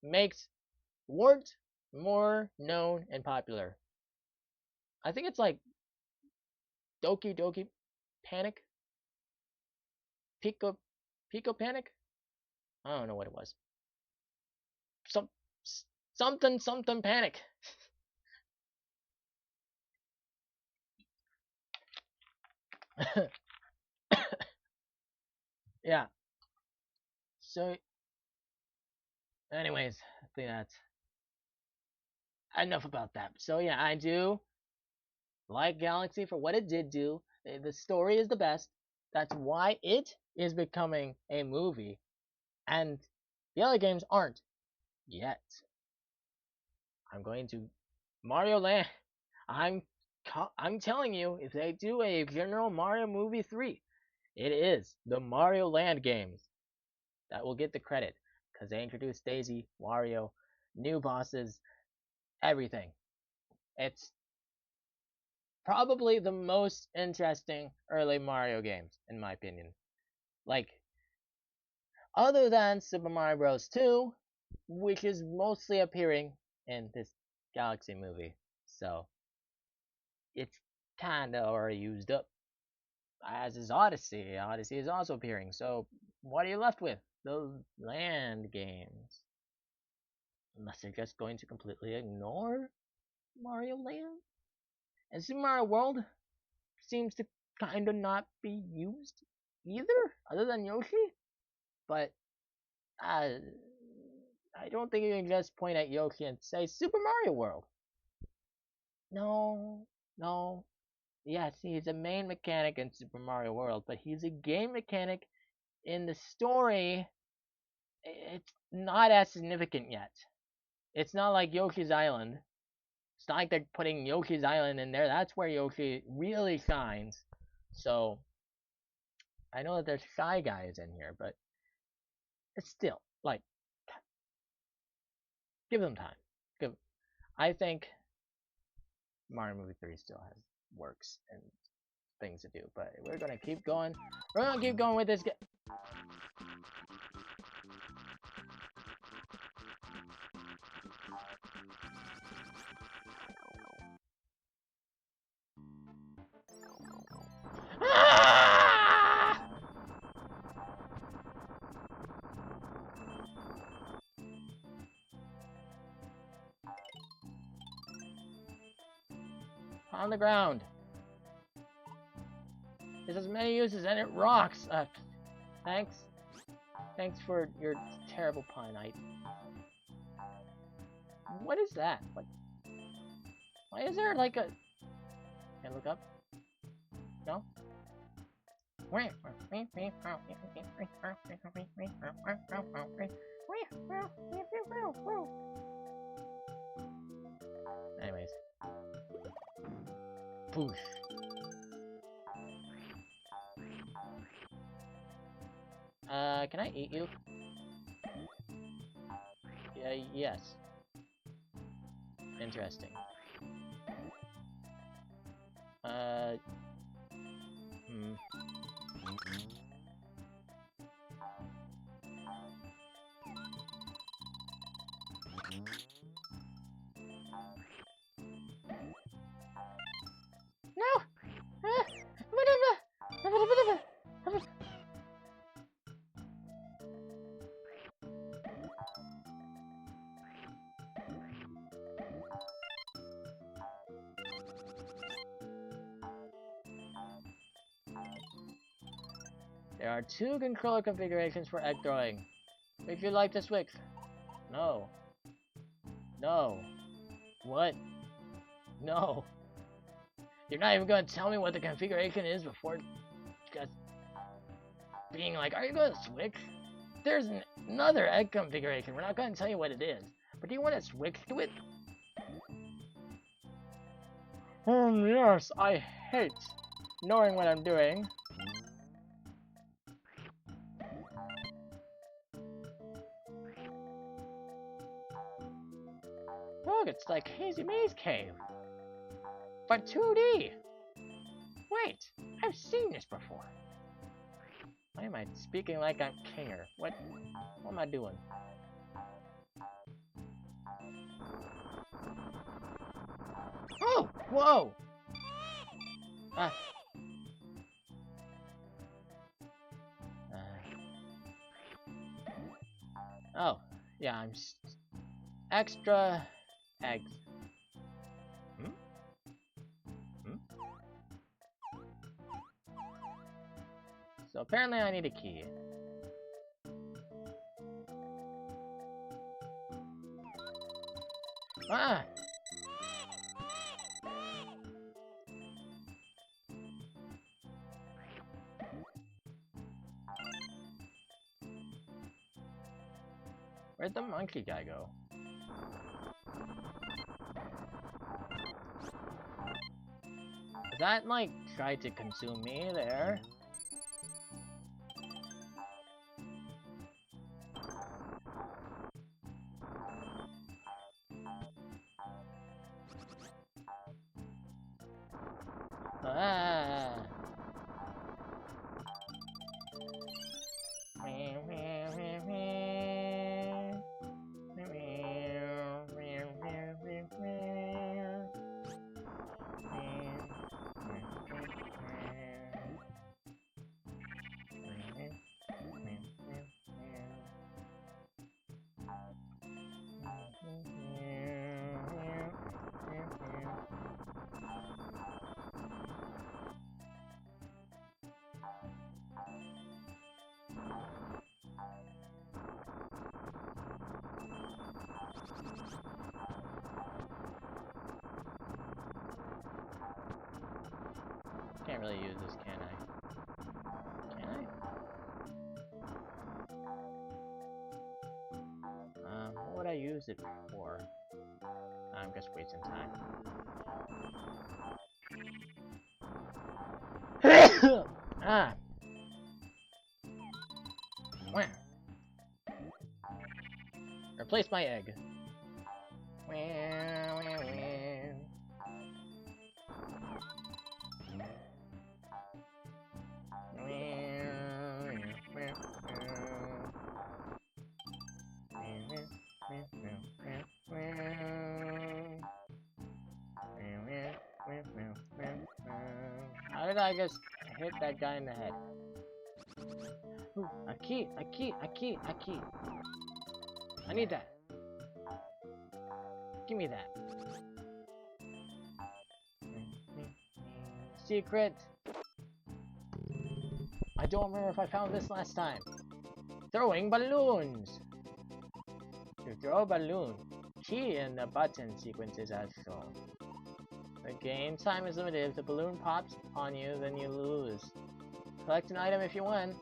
Makes Wart more known and popular. I think it's like Doki Doki Panic? Pico Pico Panic? I don't know what it was. Some something panic. Yeah. So anyways, I think that's enough about that. So yeah, I do like Galaxy for what it did do. The story is the best. That's why it is becoming a movie, and the other games aren't yet. I'm going to Mario Land. I'm I'm telling you, if they do a general Mario movie 3, it is the Mario Land games that will get the credit because they introduced Daisy, Wario, new bosses, everything. It's probably the most interesting early Mario games, in my opinion. Like, other than Super Mario Bros. 2, which is mostly appearing in this Galaxy movie. So, it's kinda already used up. As is Odyssey. Odyssey is also appearing. So, what are you left with? Those land games. Unless they're just going to completely ignore Mario Land. And Super Mario World seems to kind of not be used either, other than Yoshi. But uh, I don't think you can just point at Yoshi and say Super Mario World. No, no. Yes, he's a main mechanic in Super Mario World, but he's a game mechanic in the story. It's not as significant yet. It's not like Yoshi's Island. It's not like they're putting Yoshi's Island in there. That's where Yoshi really shines. So I know that there's Shy Guys in here, but it's still like give them time. Give. I think Mario Movie 3 still has works and things to do, but we're gonna keep going. We're gonna keep going with this. Ah! On the ground. It has many uses and it rocks. Thanks. Thanks for your terrible pun. What is that? What? Why is there like a? Can I look up? No. Anyways. Poosh. Can I eat you? Yes. Interesting. No! There are 2 controller configurations for egg throwing. Would you like to switch? No. No. What? No. You're not even gonna tell me what the configuration is before just being like, are you gonna switch? There's another egg configuration. We're not gonna tell you what it is. But do you want to switch to it? Yes, I hate knowing what I'm doing. Look, it's like Hazy Maze Cave. But 2D! Wait, I've seen this before. Why am I speaking like I'm Kinger? What am I doing? Oh! Whoa! Oh, yeah, I'm extra eggs. Hmm? Hmm? So apparently I need a key. Ah! Where'd the monkey guy go? Did that, like, try to consume me there? Ah! Can't really use this, can I? Can I? What would I use it for? I'm just wasting time. Ah! Wah. Replace my egg. How did I just hit that guy in the head? Ooh, a key, a key, a key, a key. I need that. Give me that. Secret. I don't remember if I found this last time. Throwing balloons. To throw a balloon, key in the button sequences as shown. The game time is limited. If the balloon pops on you, then you lose. Collect an item if you win.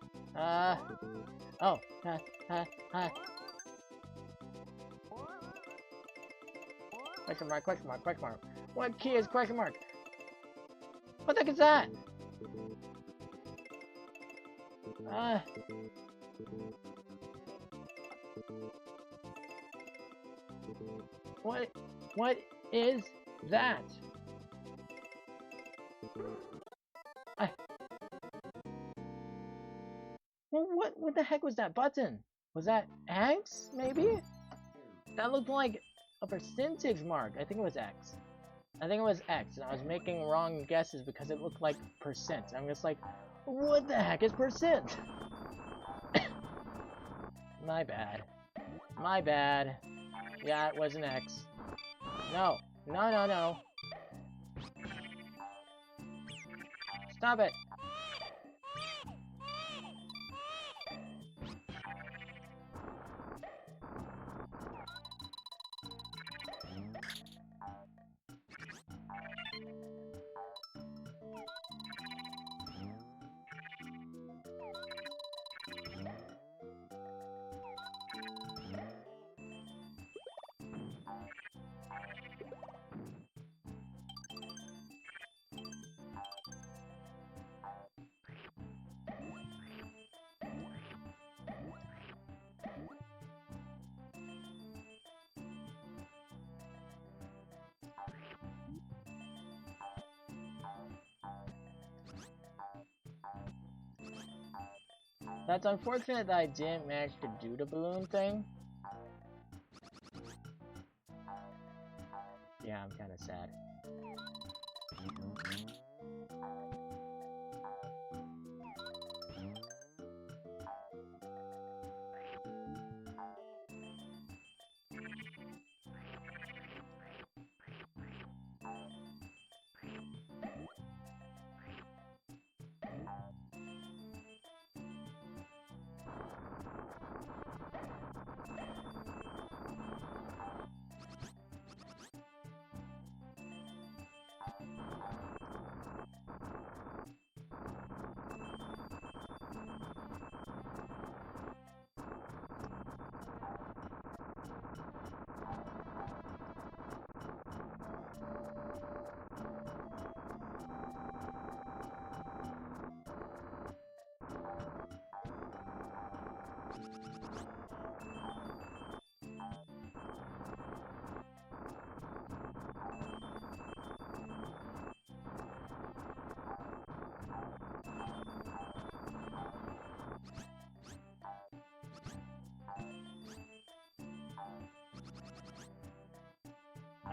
Question mark, question mark, question mark. What key is question mark? What the heck is that? What is that? What the heck was that button? Was that X, maybe? That looked like a percentage mark. I think it was X. I think it was X, and I was making wrong guesses because it looked like percent. I'm just like, what the heck is percent? My bad. My bad. Yeah, it was an X. No. No, no, no. Stop it. That's unfortunate that I didn't manage to do the balloon thing. Yeah, I'm kind of sad.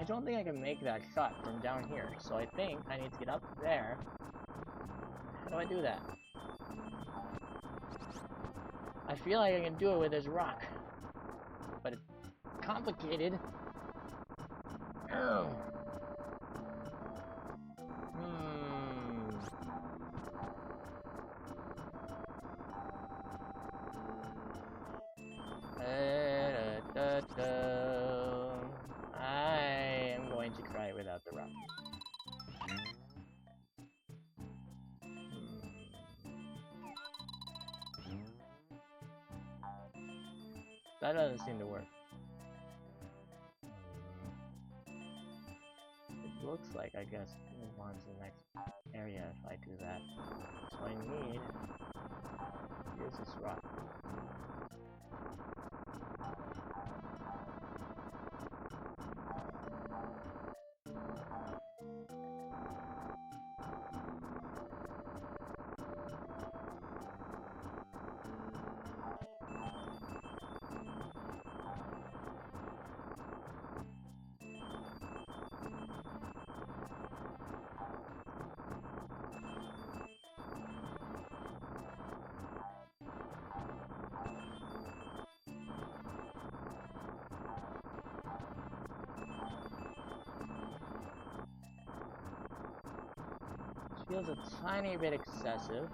I don't think I can make that shot from down here, so I think I need to get up there. How do I do that? I feel like I can do it with this rock, but it's complicated. Oh. I am going to cry without the rock. That doesn't seem to work. It looks like I guess move on to the next area if I do that. So I need to use this rock. Feels a tiny bit excessive.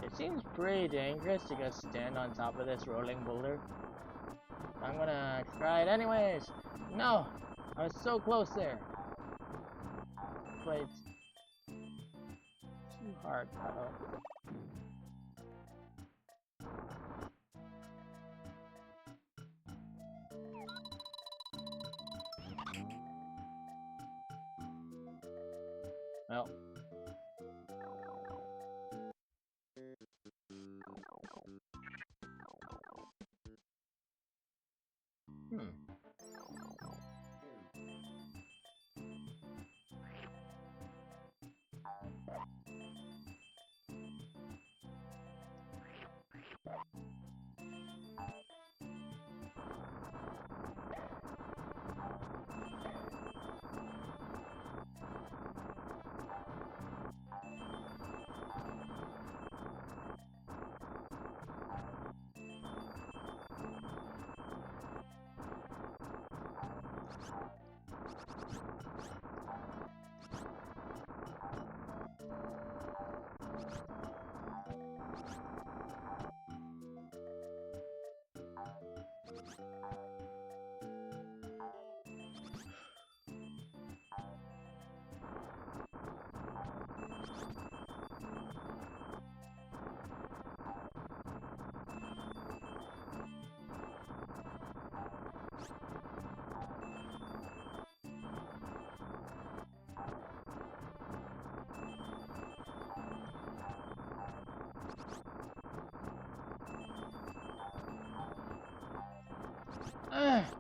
It seems pretty dangerous to just stand on top of this rolling boulder. I'm gonna try it anyways! No! I was so close there! But it's too hard. Uh-oh. Well.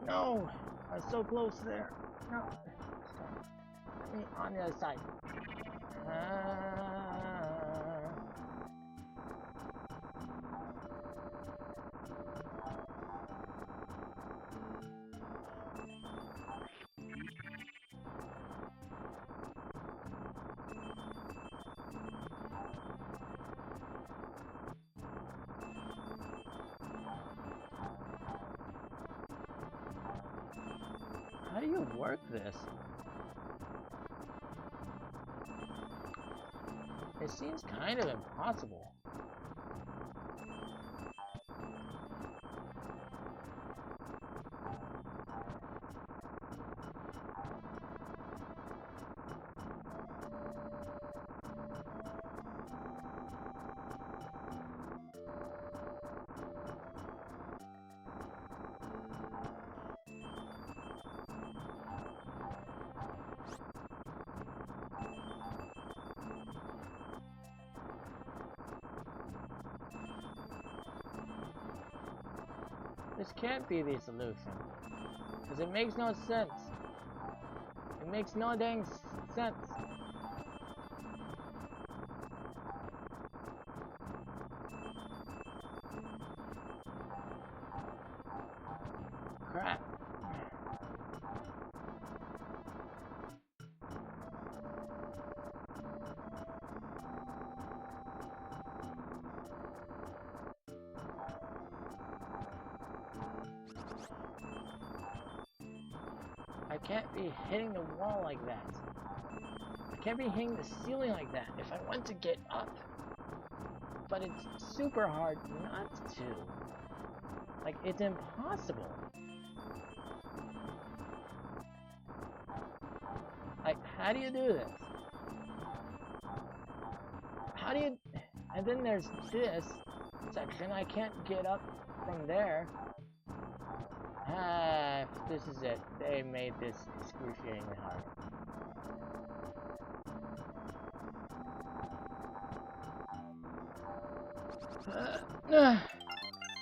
No! I was so close there. No. Let me on the other side. How do you work this? It seems kind of impossible. This can't be the solution. Because it makes no sense. It makes no dang sense. Crap. I can't be hitting the wall like that. I can't be hitting the ceiling like that if I want to get up. But it's super hard not to. Like, it's impossible. Like, how do you do this? How do you... And then there's this section. I can't get up from there. Ah, this is it. They made this excruciatingly hard.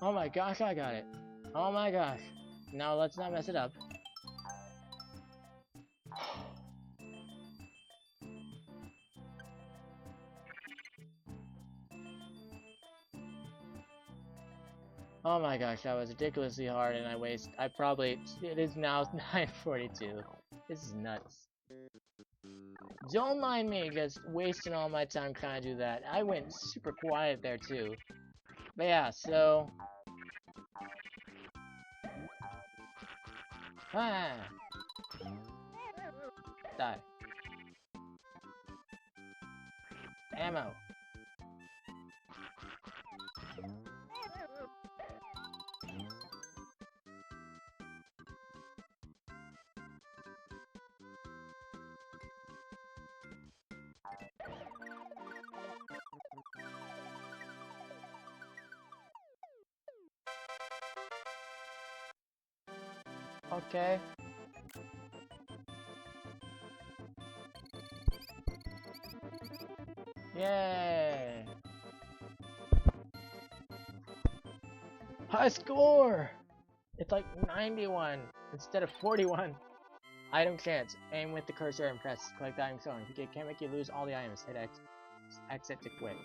Oh my gosh, I got it. Oh my gosh. Now let's not mess it up. Oh my gosh, that was ridiculously hard and it is now 9:42. This is nuts. Don't mind me just wasting all my time trying to do that. I went super quiet there too. But yeah, so... Ah! Die. Ammo. Okay. Yay! High score! It's like 91 instead of 41. Item chance. Aim with the cursor and press click the item zone. If it can't make you lose all the items, hit X exit to quit.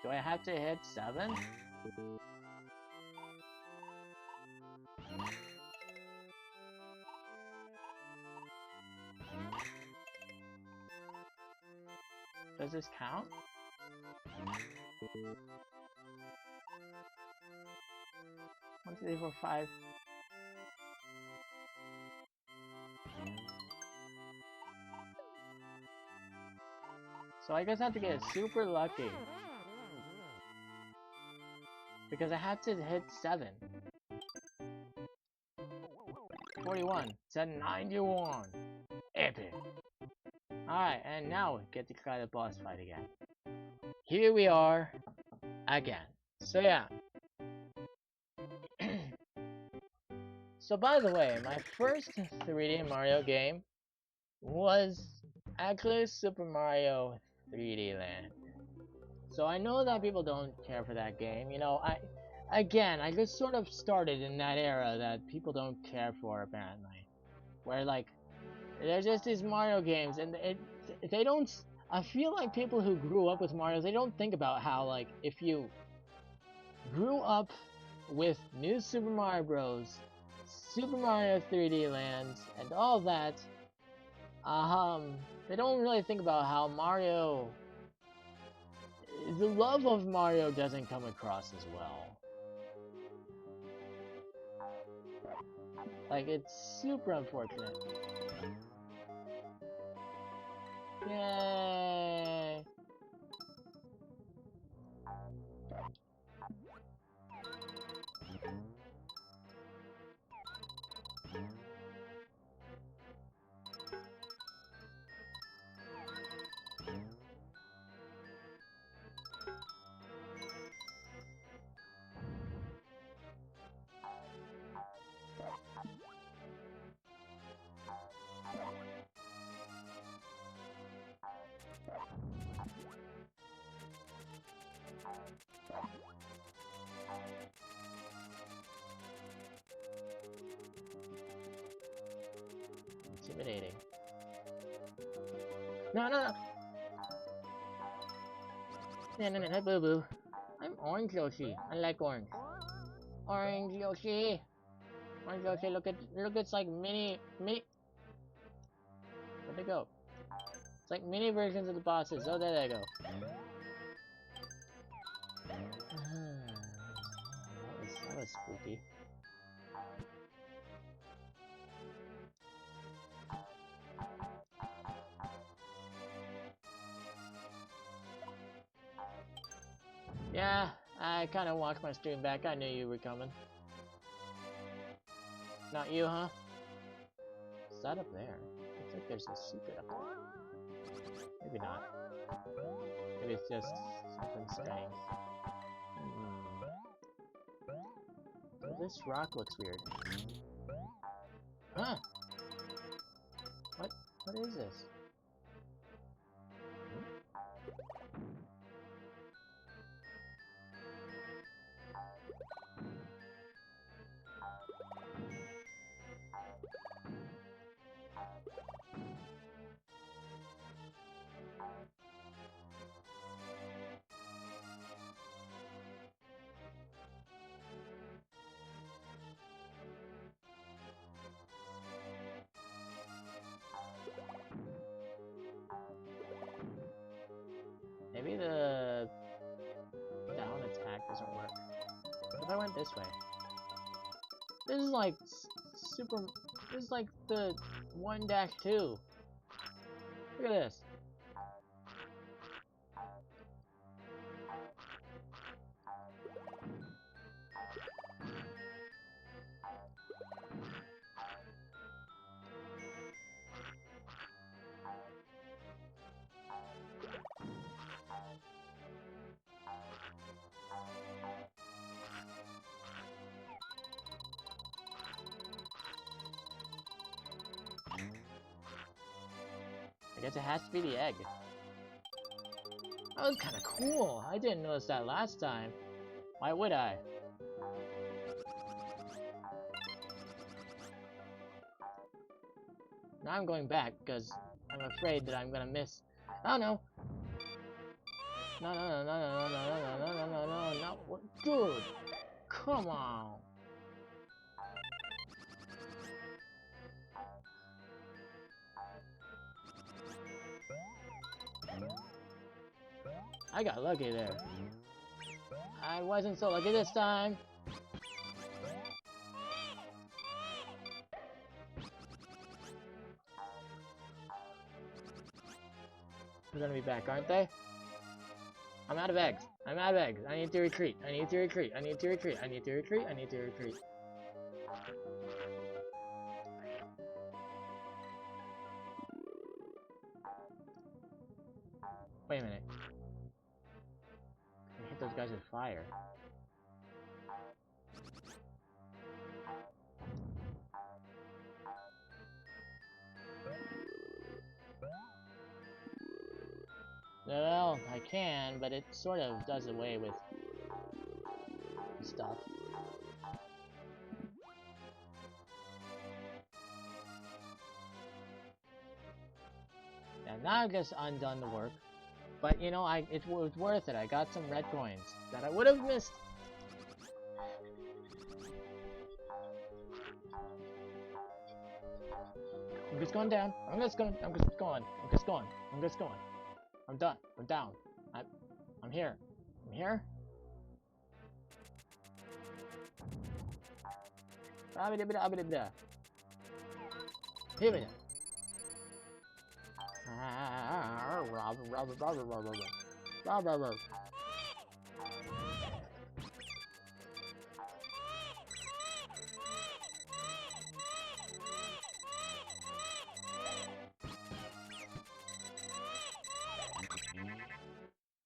Do I have to hit 7? Does this count? One, two, three, four, 5. So I guess I have to get super lucky. Because I have to hit 7. 41. Said 91. Epic. Alright, and now we get to try the boss fight again. Here we are again. So yeah. So by the way, my first 3D Mario game was actually Super Mario 3D Land. So I know that people don't care for that game. You know, I just sort of started in that era that people don't care for apparently. Where like, there's just these Mario games and they don't... I feel like people who grew up with Mario, they don't think about how like, if you grew up with New Super Mario Bros., Super Mario 3D Land, and all that, they don't really think about how Mario... The love of Mario doesn't come across as well. Like, it's super unfortunate. Yay! No, no, no! No, no, no, no, boo boo. I'm Orange Yoshi. I like orange. Orange Yoshi! Orange Yoshi, look, it's like mini. Where'd they go? It's like mini versions of the bosses. Oh, there they go. That was spooky. Yeah, I kind of walked my stream back. I knew you were coming. Not you, huh? Is that up there? Looks like there's a secret up there. Maybe not. Maybe it's just something strange. Well, this rock looks weird. Huh? What is this? Maybe the down attack doesn't work. What if I went this way? This is like super. This is like the 1-2. Look at this. I guess it has to be the egg. That was kind of cool. I didn't notice that last time. Why would I? Now I'm going back because I'm afraid that I'm gonna miss. Oh no! No, no, no, no, no, no, no, no, no, no, no, no, no, dude! Come on! I got lucky there. I wasn't so lucky this time. They're gonna be back, aren't they? I'm out of eggs. I'm out of eggs. I need to retreat. I need to retreat. I need to retreat. I need to retreat. I need to retreat. Wait a minute. I hit those guys with fire. Well, I can, but it sort of does away with stuff. And now I've just undone the work. But you know, it was worth it. I got some red coins that I would have missed. I'm just going down. I'm just going. I'm just going. I'm done. I'm down. I'm here. I'm here.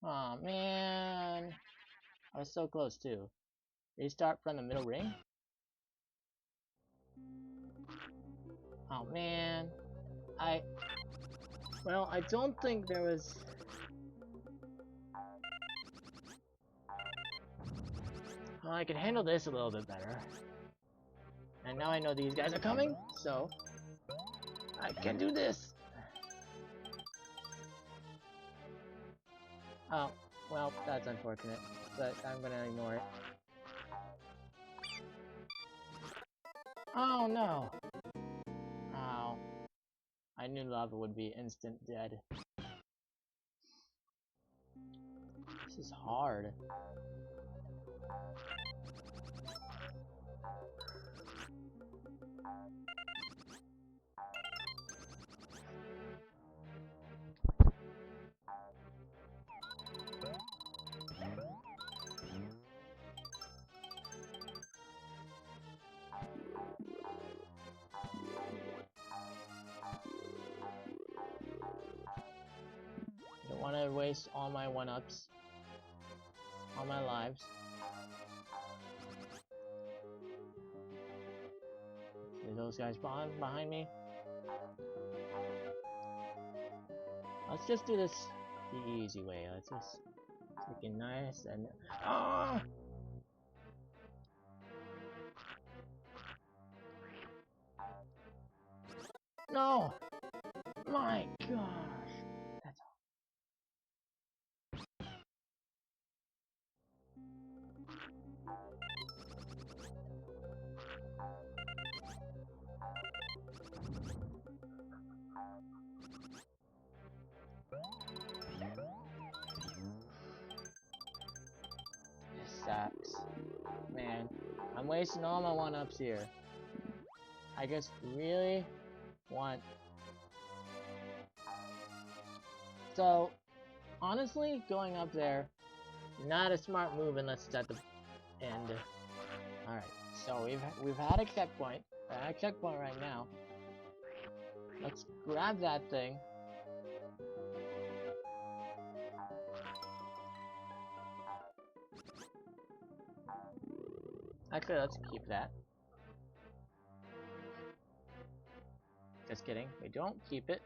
Oh man, I was so close too. Restart from the middle ring? Oh man, well, I don't think there was... Well, I can handle this a little bit better. And now I know these guys are coming, so... I can do this! Oh, well, that's unfortunate, but I'm gonna ignore it. Oh no! Ow. I knew lava would be instant dead. This is hard. I don't want to waste all my 1-ups. All my lives. See those guys behind me? Let's just do this the easy way. Let's just take it nice and... Oh! No! My gosh! That's This sucks. Man, I'm wasting all my 1-ups here. I just really want... So, honestly, going up there, not a smart move unless it's at the end. Alright, so we've had a checkpoint. We're at a checkpoint right now. Let's grab that thing. Actually, let's keep that. Just kidding. We don't keep it.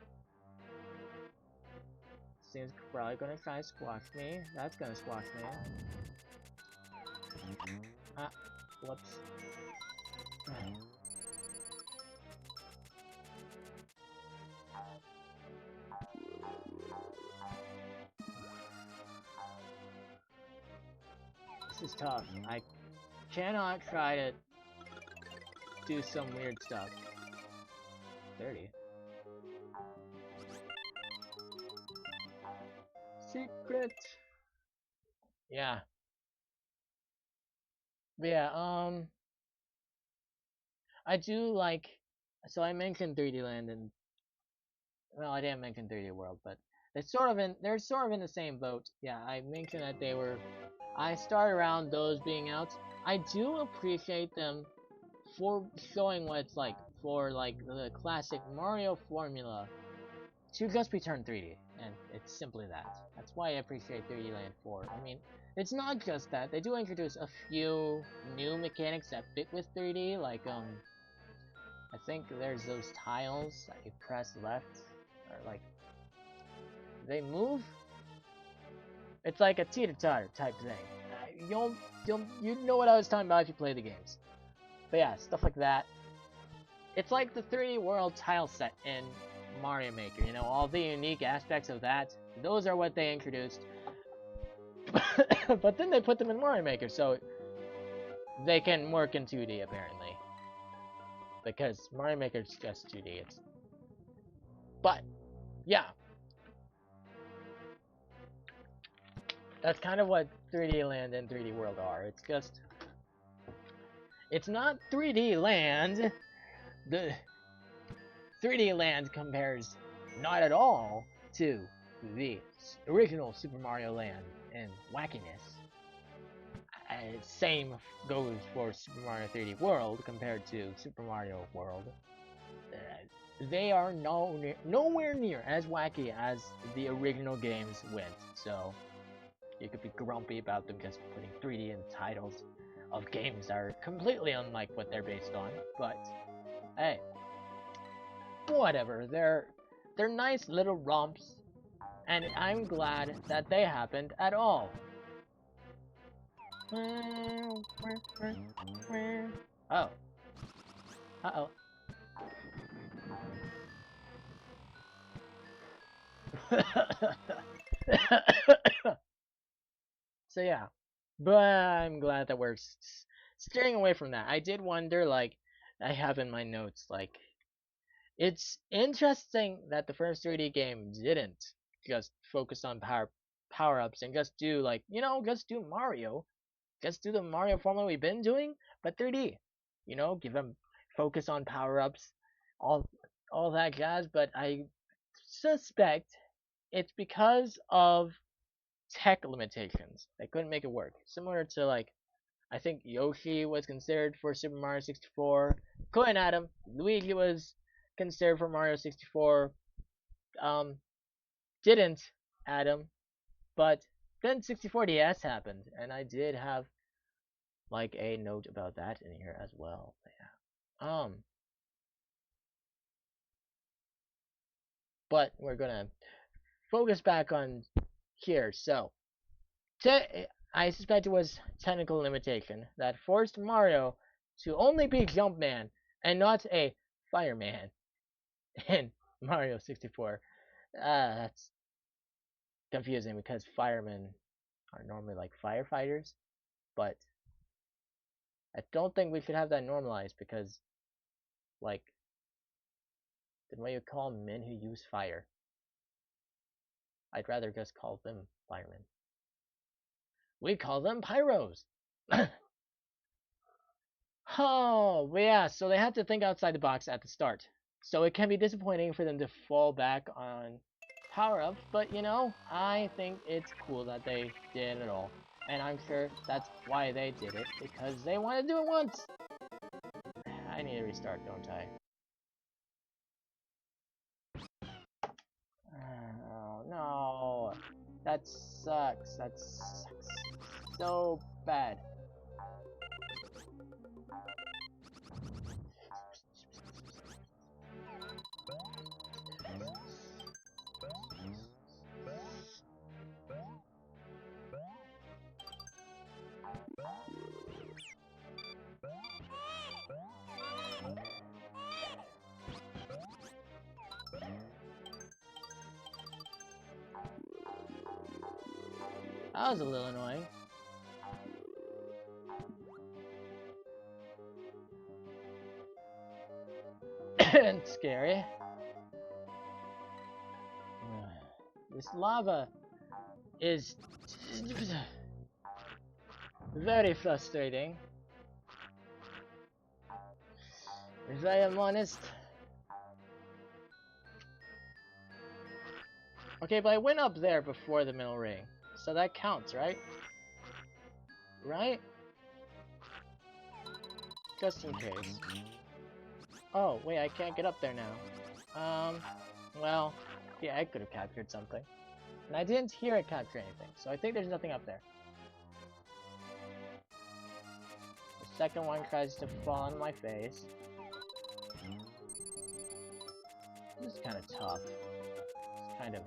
Seems probably gonna try to squash me. That's gonna squash me. Ah, whoops. This is tough. I cannot try to do some weird stuff. 30. Secret! Yeah. But yeah, I do like... So I mentioned 3D Land and... Well, I didn't mention 3D World, but they're sort of in the same boat. Yeah, I mentioned that they were... I started around those being out. I do appreciate them for showing what it's like for like the classic Mario formula to just be turned 3D, and it's simply that. That's why I appreciate 3D Land 4. I mean, it's not just that. They do introduce a few new mechanics that fit with 3D, like I think there's those tiles that you press left, or like they move. It's like a teeter-totter type thing. You know what I was talking about if you play the games. But yeah, stuff like that. It's like the 3D World tile set in Mario Maker, you know, all the unique aspects of that. Those are what they introduced. But then they put them in Mario Maker, so they can work in 2D apparently. Because Mario Maker is just 2D. But yeah, that's kind of what 3D Land and 3D World are. It's not 3D Land. The 3D Land compares not at all to the original Super Mario Land and wackiness. Same goes for Super Mario 3D World compared to Super Mario World. They are nowhere near as wacky as the original games went, so you could be grumpy about them just putting 3D in titles of games that are completely unlike what they're based on, but hey, whatever, they're nice little romps, and I'm glad that they happened at all. Oh. Uh-oh. So yeah, but I'm glad that we're steering away from that. I did wonder, like, I have in my notes, like, it's interesting that the first 3D game didn't just focus on power-ups and just do, like, just do Mario. Just do the Mario formula we've been doing, but 3D. Give them focus on power-ups, all all that jazz, but I suspect it's because of tech limitations. They couldn't make it work. Similar to, like, I think Yoshi was considered for Super Mario 64. Couldn't add him. Luigi was considered for Mario 64. Um, didn't add him. But then 64 DS happened, and I did have like a note about that in here as well. Yeah. But we're gonna focus back on here. So, I suspect it was technical limitation that forced Mario to only be Jumpman and not a Fireman in Mario 64. That's confusing because firemen are normally like firefighters, but I don't think we should have that normalized because, like, then what you call men who use fire? I'd rather just call them firemen. We call them pyros. Oh, yeah, so they had to think outside the box at the start. So it can be disappointing for them to fall back on power-ups, but I think it's cool that they did it all. And I'm sure that's why they did it, because they want to do it once. I need to restart, don't I? Oh, no. That sucks. That sucks so bad. That was a little annoying. And scary. This lava is very frustrating. If I am honest. Okay, but I went up there before the middle ring. So that counts, right? Right? Just in case. Oh, wait, I can't get up there now. Well, yeah, I could have captured something. And I didn't hear it capture anything, so I think there's nothing up there. The second one tries to fall on my face. This is kind of tough. It's kind of...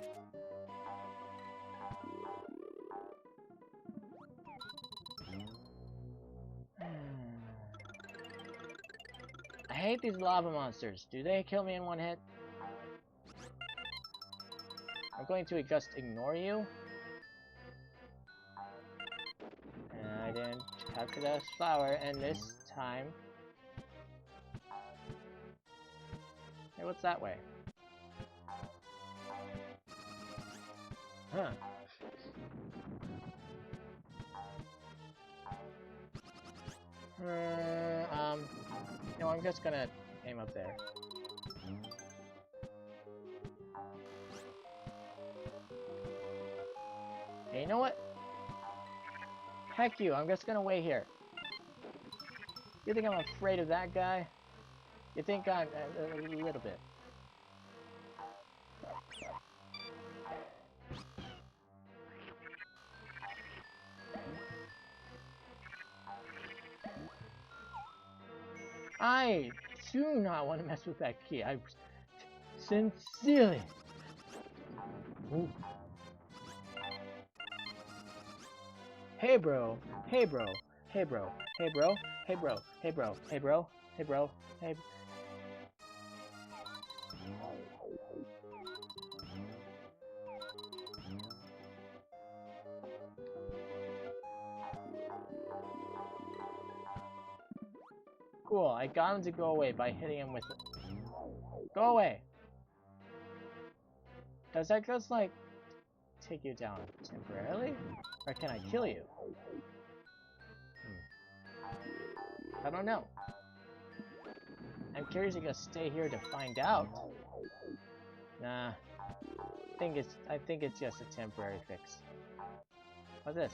I hate these lava monsters. Do they kill me in one hit? I'm going to just ignore you. And I didn't capture that flower, and this time... Hey, what's that way? Huh. No, I'm just gonna aim up there. Hey, you know what? Heck you, I'm just gonna wait here. You think I'm afraid of that guy? You think I'm a little bit. I do not want to mess with that key. I sincerely. Ooh. Hey bro, hey bro, hey bro, hey bro, hey bro, hey bro, hey bro, hey bro, hey. Cool, I got him to go away by hitting him with... Go away! Does that just, like, take you down temporarily? Or can I kill you? I don't know. I'm curious if you'll stay here to find out. Nah. I think it's just a temporary fix. What's this?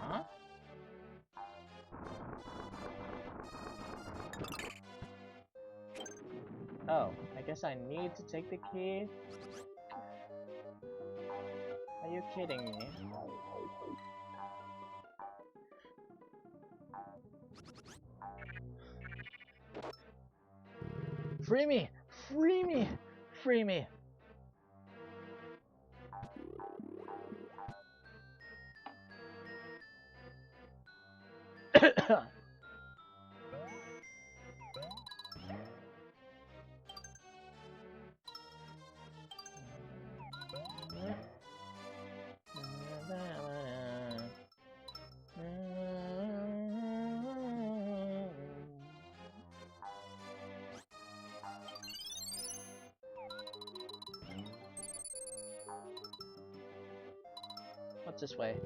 Huh? Oh, I guess I need to take the key? Are you kidding me? Free me! Free me! Free me! What's this way?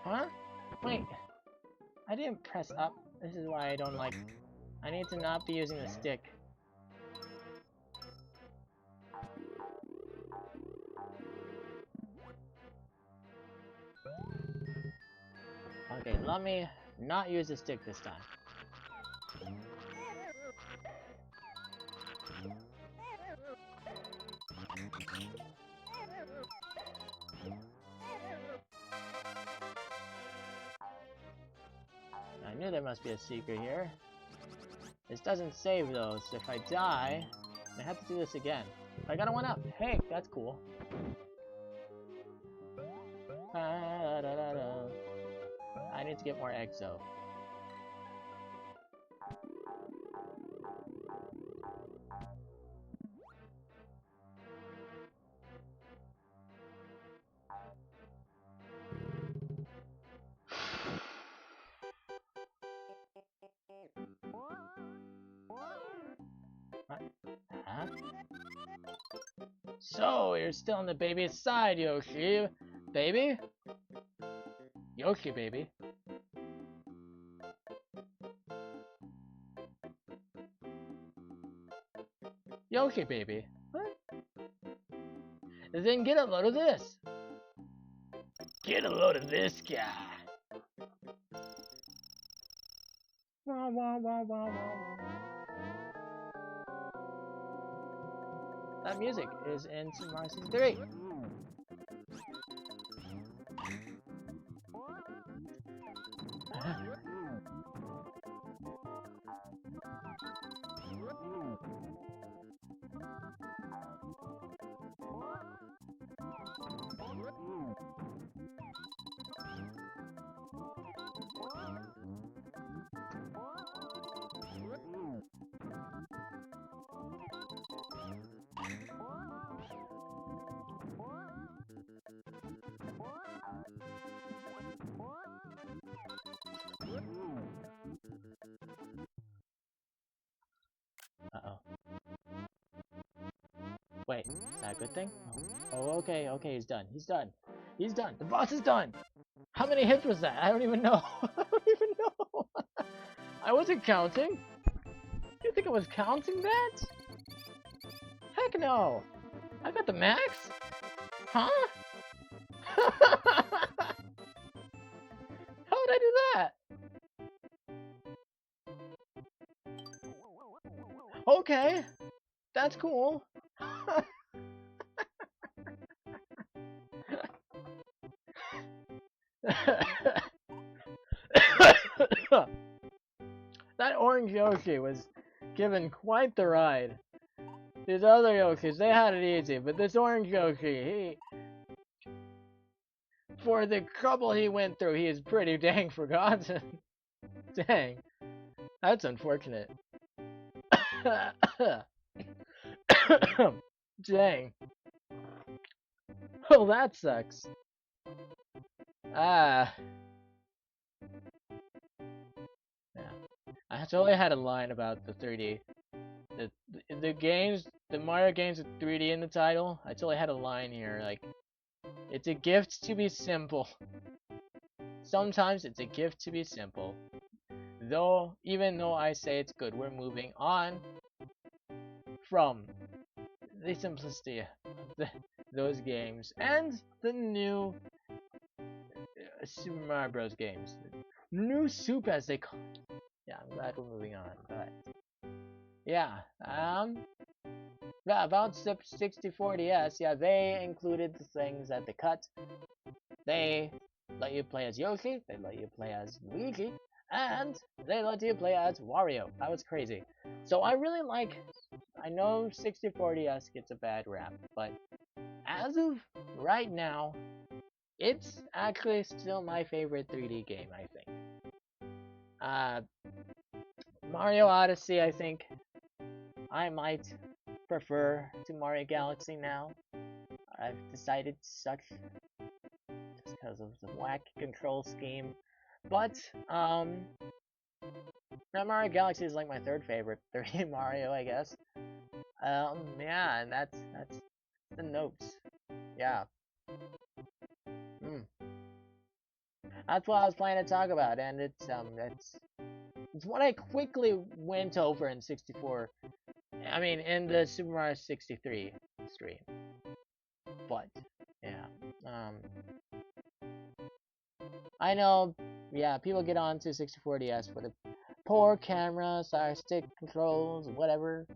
Huh? Wait. I didn't press up. This is why I don't like... I need to not be using the stick. Okay, let me not use the stick this time. I knew there must be a secret here. This doesn't save though, so if I die, I have to do this again. I got a 1-up. Hey, that's cool. I need to get more eggs though. Huh? So, you're still on the baby's side, Yoshi. Baby? Yoshi, baby. Yoshi, baby. What? Then get a load of this. Get a load of this guy. Wah, wah, wah, wah, wah. That music is in MAR 63. Uh-oh. Wait, is that a good thing? Oh, okay, okay, he's done. He's done. He's done. The boss is done! How many hits was that? I don't even know. I don't even know. I wasn't counting. You think I was counting that? Heck no! I got the max? Huh? How did I do that? Okay, that's cool. That orange Yoshi was given quite the ride. These other Yoshis, they had it easy, but this orange Yoshi, for the trouble he went through, he is pretty dang forgotten. Dang, that's unfortunate. Dang. Oh, that sucks. Ah. Yeah. I totally had a line about the 3D. The games, the Mario games with 3D in the title, I totally had a line here, like, it's a gift to be simple. Sometimes it's a gift to be simple. Though, even though I say it's good, we're moving on from the simplicity of those games and the new Super Mario Bros. Games. New soup, as they call it. Yeah, I'm glad we're moving on, but yeah, yeah, about 6040S, yeah, they included the things at the cut. They let you play as Yoshi, they let you play as Luigi, and they let you play as Wario. That was crazy. So I really like, I know 6040S gets a bad rap, but as of right now, it's actually still my favorite 3D game, I think. Uh, Mario Odyssey, I think I might prefer to Mario Galaxy now. I've decided such just because of the whack control scheme. But Mario Galaxy is like my third favorite 3D Mario, I guess. Yeah, and that's the notes. Yeah. Mm. That's what I was planning to talk about, and it's what I quickly went over in 64. I mean, in the Super Mario 63 stream. But yeah, I know. Yeah, people get on to 64DS for the poor camera, side stick controls, whatever.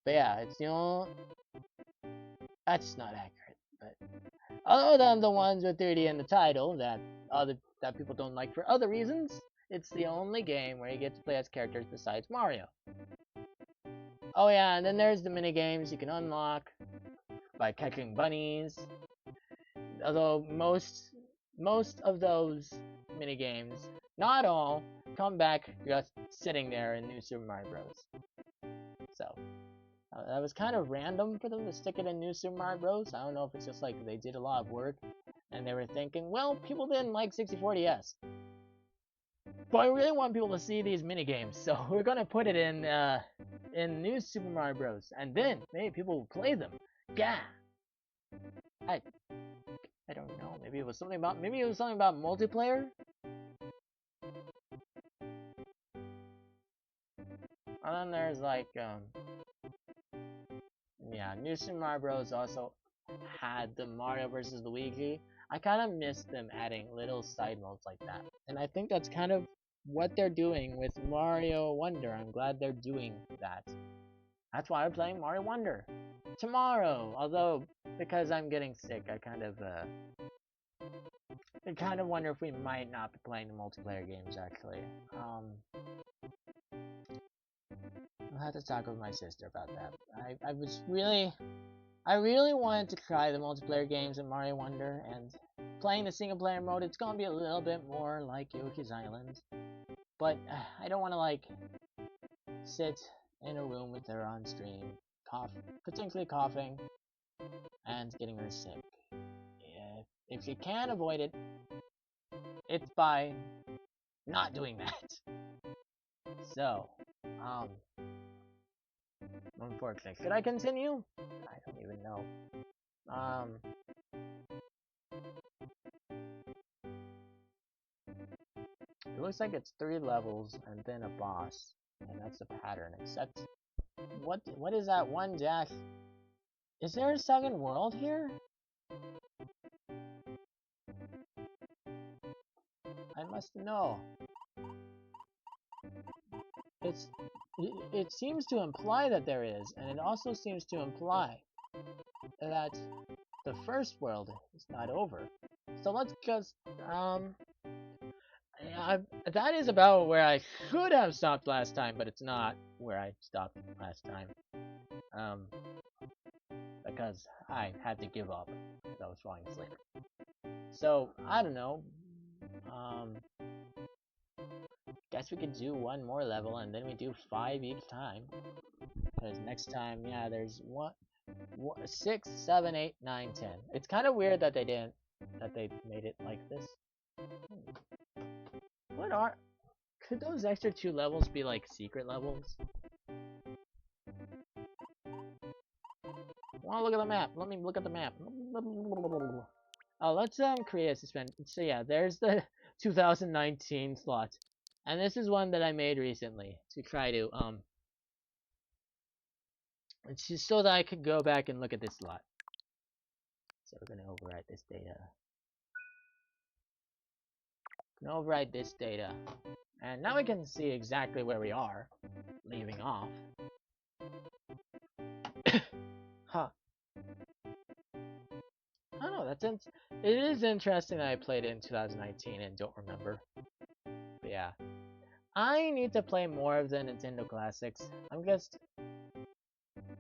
But yeah, it's the only. That's not accurate. But other than the ones with 3D in the title that people don't like for other reasons, it's the only game where you get to play as characters besides Mario. Oh yeah, and then there's the mini games you can unlock by catching bunnies. Although most of those mini games, not all, come back just sitting there in New Super Mario Bros. So that was kind of random for them to stick it in New Super Mario Bros. I don't know if it's just like they did a lot of work and they were thinking, well, people didn't like 6040S, but I really want people to see these mini games, so we're gonna put it in New Super Mario Bros. And then maybe people will play them. Yeah. I I don't know. Maybe it was something about multiplayer. And then there's like yeah, New Super Mario Bros. Also had the Mario versus Luigi. I kind of miss them adding little side modes like that, and I think that's kind of what they're doing with Mario Wonder. I'm glad they're doing that. That's why I'm playing Mario Wonder tomorrow. Although because I'm getting sick, I kind of wonder if we might not be playing the multiplayer games actually. I'll have to talk with my sister about that. I really wanted to try the multiplayer games in Mario Wonder, and playing the single player mode, it's gonna be a little bit more like Yoshi's Island. But I don't want to like sit in a room with her on stream, potentially coughing, and getting her sick. If you can avoid it, it's by not doing that. So, unfortunately, should I continue? I don't even know. Um, it looks like it's 3 levels and then a boss, and that's the pattern. Except, what is that one dash? Is there a second world here? I must know. It's it seems to imply that there is, and it also seems to imply that the first world is not over. So let's just that is about where I should have stopped last time, but it's not where I stopped last time. Um, because I had to give up because I was falling asleep. So I don't know. Um, guess we could do one more level and then we do 5 each time. Because next time, yeah, there's 6, 7, 8, 9, 10. It's kind of weird that they made it like this. What are, could those extra 2 levels be like secret levels? Well, look at the map. Let me look at the map. Oh, let's create a suspend. So yeah, there's the 2019 slot, and this is one that I made recently to try to it's just so that I could go back and look at this slot. So we're gonna overwrite this data. Gonna overwrite this data, and now we can see exactly where we are, leaving off. Huh. I don't know. It is interesting that I played it in 2019 and don't remember. But yeah. I need to play more of the Nintendo Classics.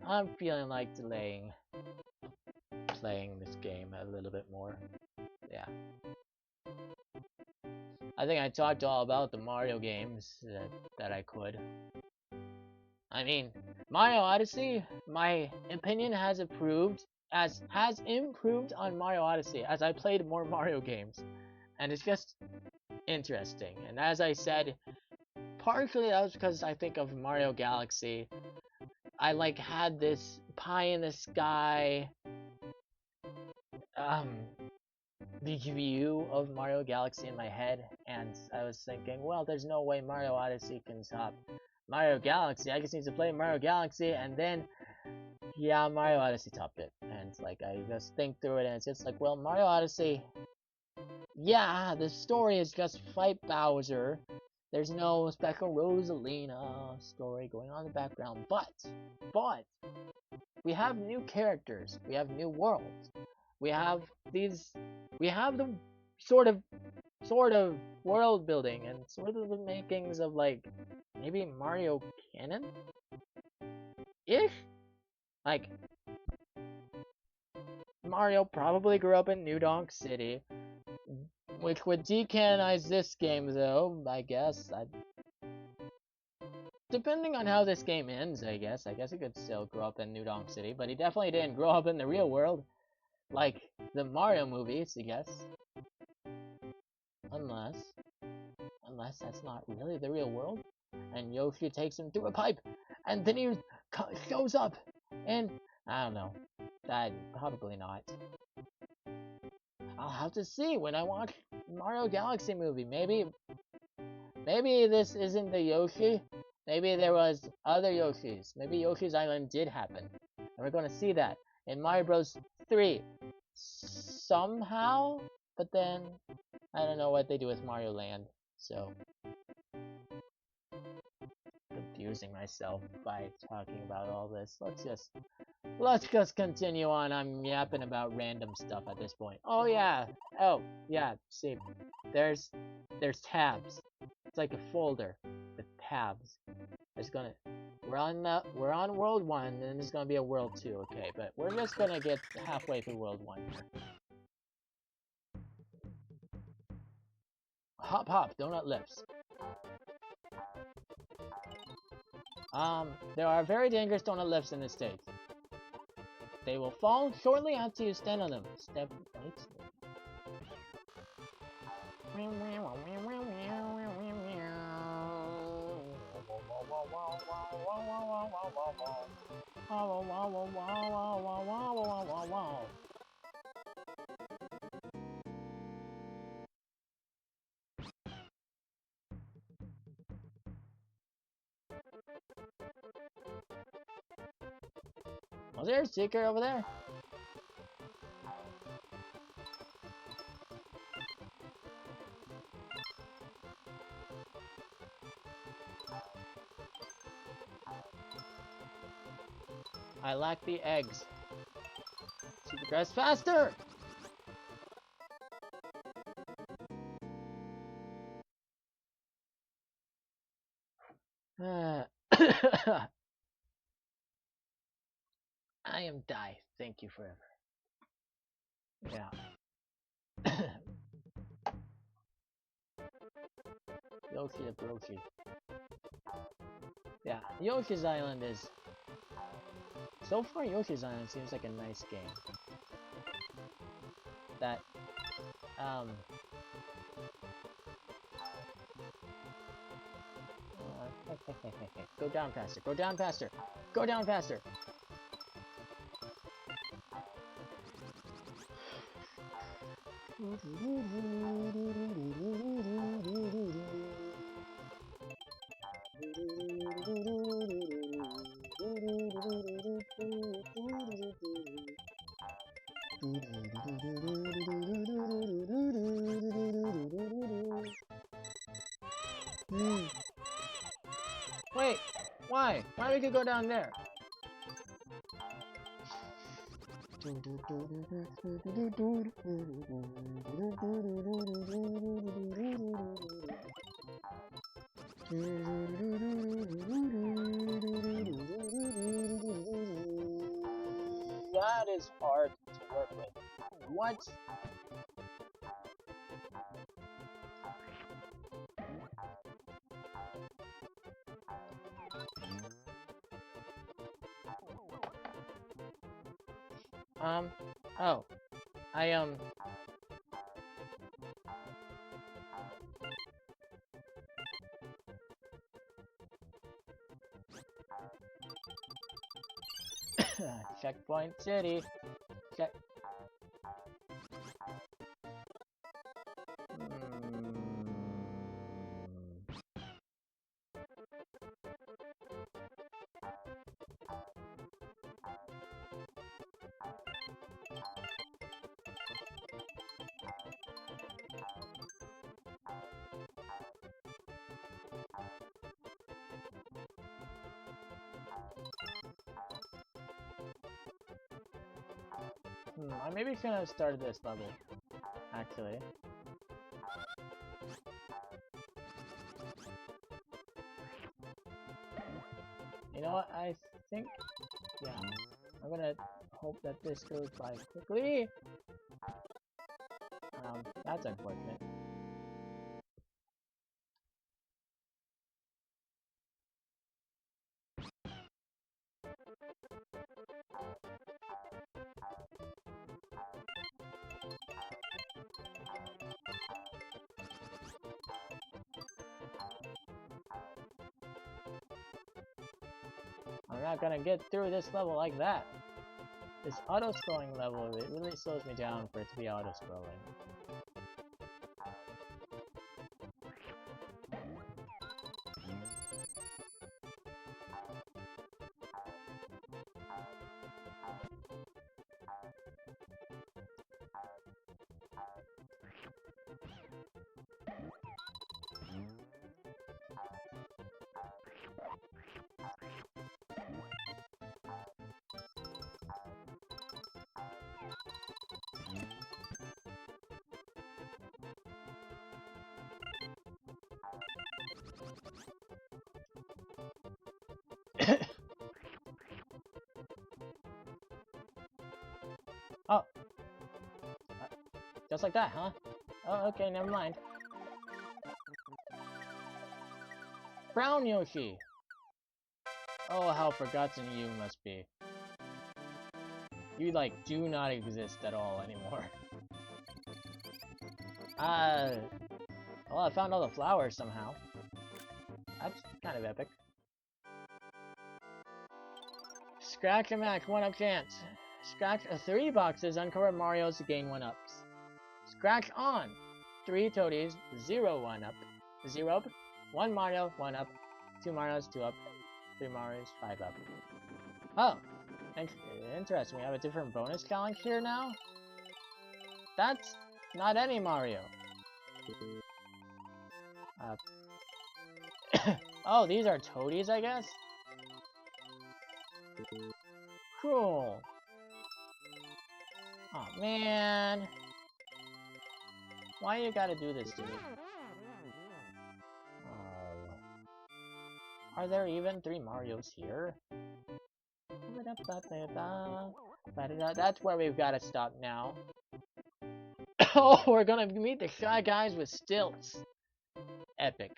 I'm feeling like delaying playing this game a little bit more. Yeah. I think I talked all about the Mario games that I could. I mean, Mario Odyssey, my opinion has improved on Mario Odyssey as I played more Mario games. And it's just interesting. And as I said, partially that was because I think of Mario Galaxy. I like had this pie in the sky the view of Mario Galaxy in my head, and I was thinking, well, there's no way Mario Odyssey can top Mario Galaxy. I just need to play Mario Galaxy, and then, yeah, Mario Odyssey topped it. And like, I just think through it, and it's just like, well, Mario Odyssey, yeah, the story is just fight Bowser. There's no special Rosalina story going on in the background, but, we have new characters, we have new worlds, we have the sort of world building and sort of the makings of like maybe Mario canon ish. Like Mario probably grew up in New Donk City, which would decanonize this game though. I guess. Depending on how this game ends, I guess he could still grow up in New Donk City, but he definitely didn't grow up in the real world, like the Mario movies, I guess. Unless that's not really the real world, and Yoshi takes him through a pipe, and then he shows up, and I don't know. Probably not. I'll have to see when I watch Mario Galaxy movie. Maybe this isn't the Yoshi. Maybe there was other Yoshis. Maybe Yoshi's Island did happen, and we're gonna see that in Mario Bros. 3 somehow. But then I don't know what they do with Mario Land, so confusing myself by talking about all this. Let's just continue on. I'm yapping about random stuff at this point. Oh yeah. See, there's tabs. It's like a folder with tabs. We're on World 1, and then there's gonna be a World 2, okay, but we're just gonna get halfway through World 1 here. Hop hop, donut lips. There are very dangerous donut lips in this stage. They will fall shortly after you stand on them. Step right. Was there a secret over there? I lack the eggs. To progress faster! I am die. Thank you forever. Yeah. Yoshi the Broshi. Yeah, Yoshi's Island is... So far, Yoshi's Island seems like a nice game. That, go down faster, go down faster, go down faster! Wait, why? Why we could go down there? That is hard to work with. What? Oh. Checkpoint City. Check. I maybe shouldn't have started this level, actually. You know what, I think, yeah, I'm gonna hope that this goes by quickly. That's unfortunate. I'm not gonna get through this level like that. This auto-scrolling level, it really slows me down for it to be auto-scrolling. Oh! Just like that, huh? Oh, okay, never mind. Brown Yoshi! Oh, how forgotten you must be. You, like, do not exist at all anymore. Well, I found all the flowers somehow. That's kind of epic. Scratch a match, 1-up chance. Scratch 3 boxes, uncover Marios to gain 1-ups. Scratch on 3 toadies, 0 1-up. 0 up, 1 Mario, 1-up, 2 Marios, 2-up, 3 Marios, 5-up. Oh, Interesting, we have a different bonus challenge here now? That's not any Mario. Oh, these are toadies, I guess? Cool. Oh man. Why you gotta do this to me? Oh. Are there even 3 Marios here? That's where we've gotta stop now. Oh, we're gonna meet the Shy Guys with stilts. Epic.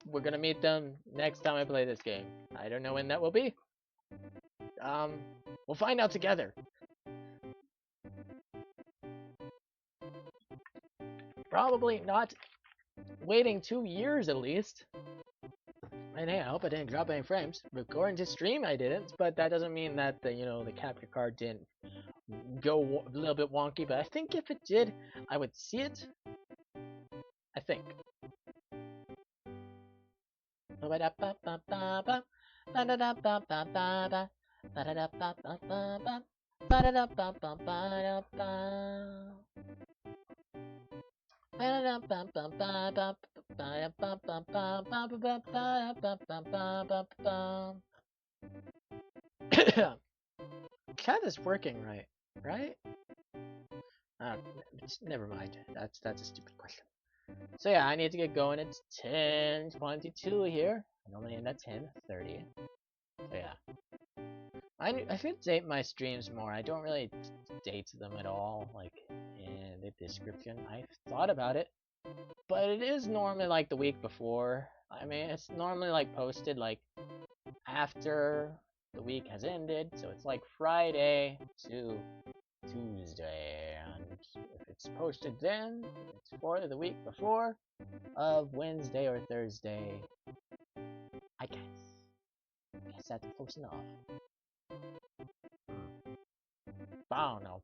We're gonna meet them next time I play this game. I don't know when that will be. We'll find out together. Probably not waiting 2 years at least. And hey, I hope I didn't drop any frames. According to stream, I didn't, but that doesn't mean that the capture card didn't go a little bit wonky. But I think if it did, I would see it. I think. Cat is working right? Never mind. That's a stupid question. So yeah, I need to get going. It's 10:22 here. I normally end at 10:30. So yeah. I should date my streams more. I don't really date them at all, like in the description. I've thought about it, but it is normally like the week before. I mean, it's normally like posted like after the week has ended, so it's like Friday to Tuesday, and if it's posted then, it's for the week before of Wednesday or Thursday. I guess that's close enough. But I don't know.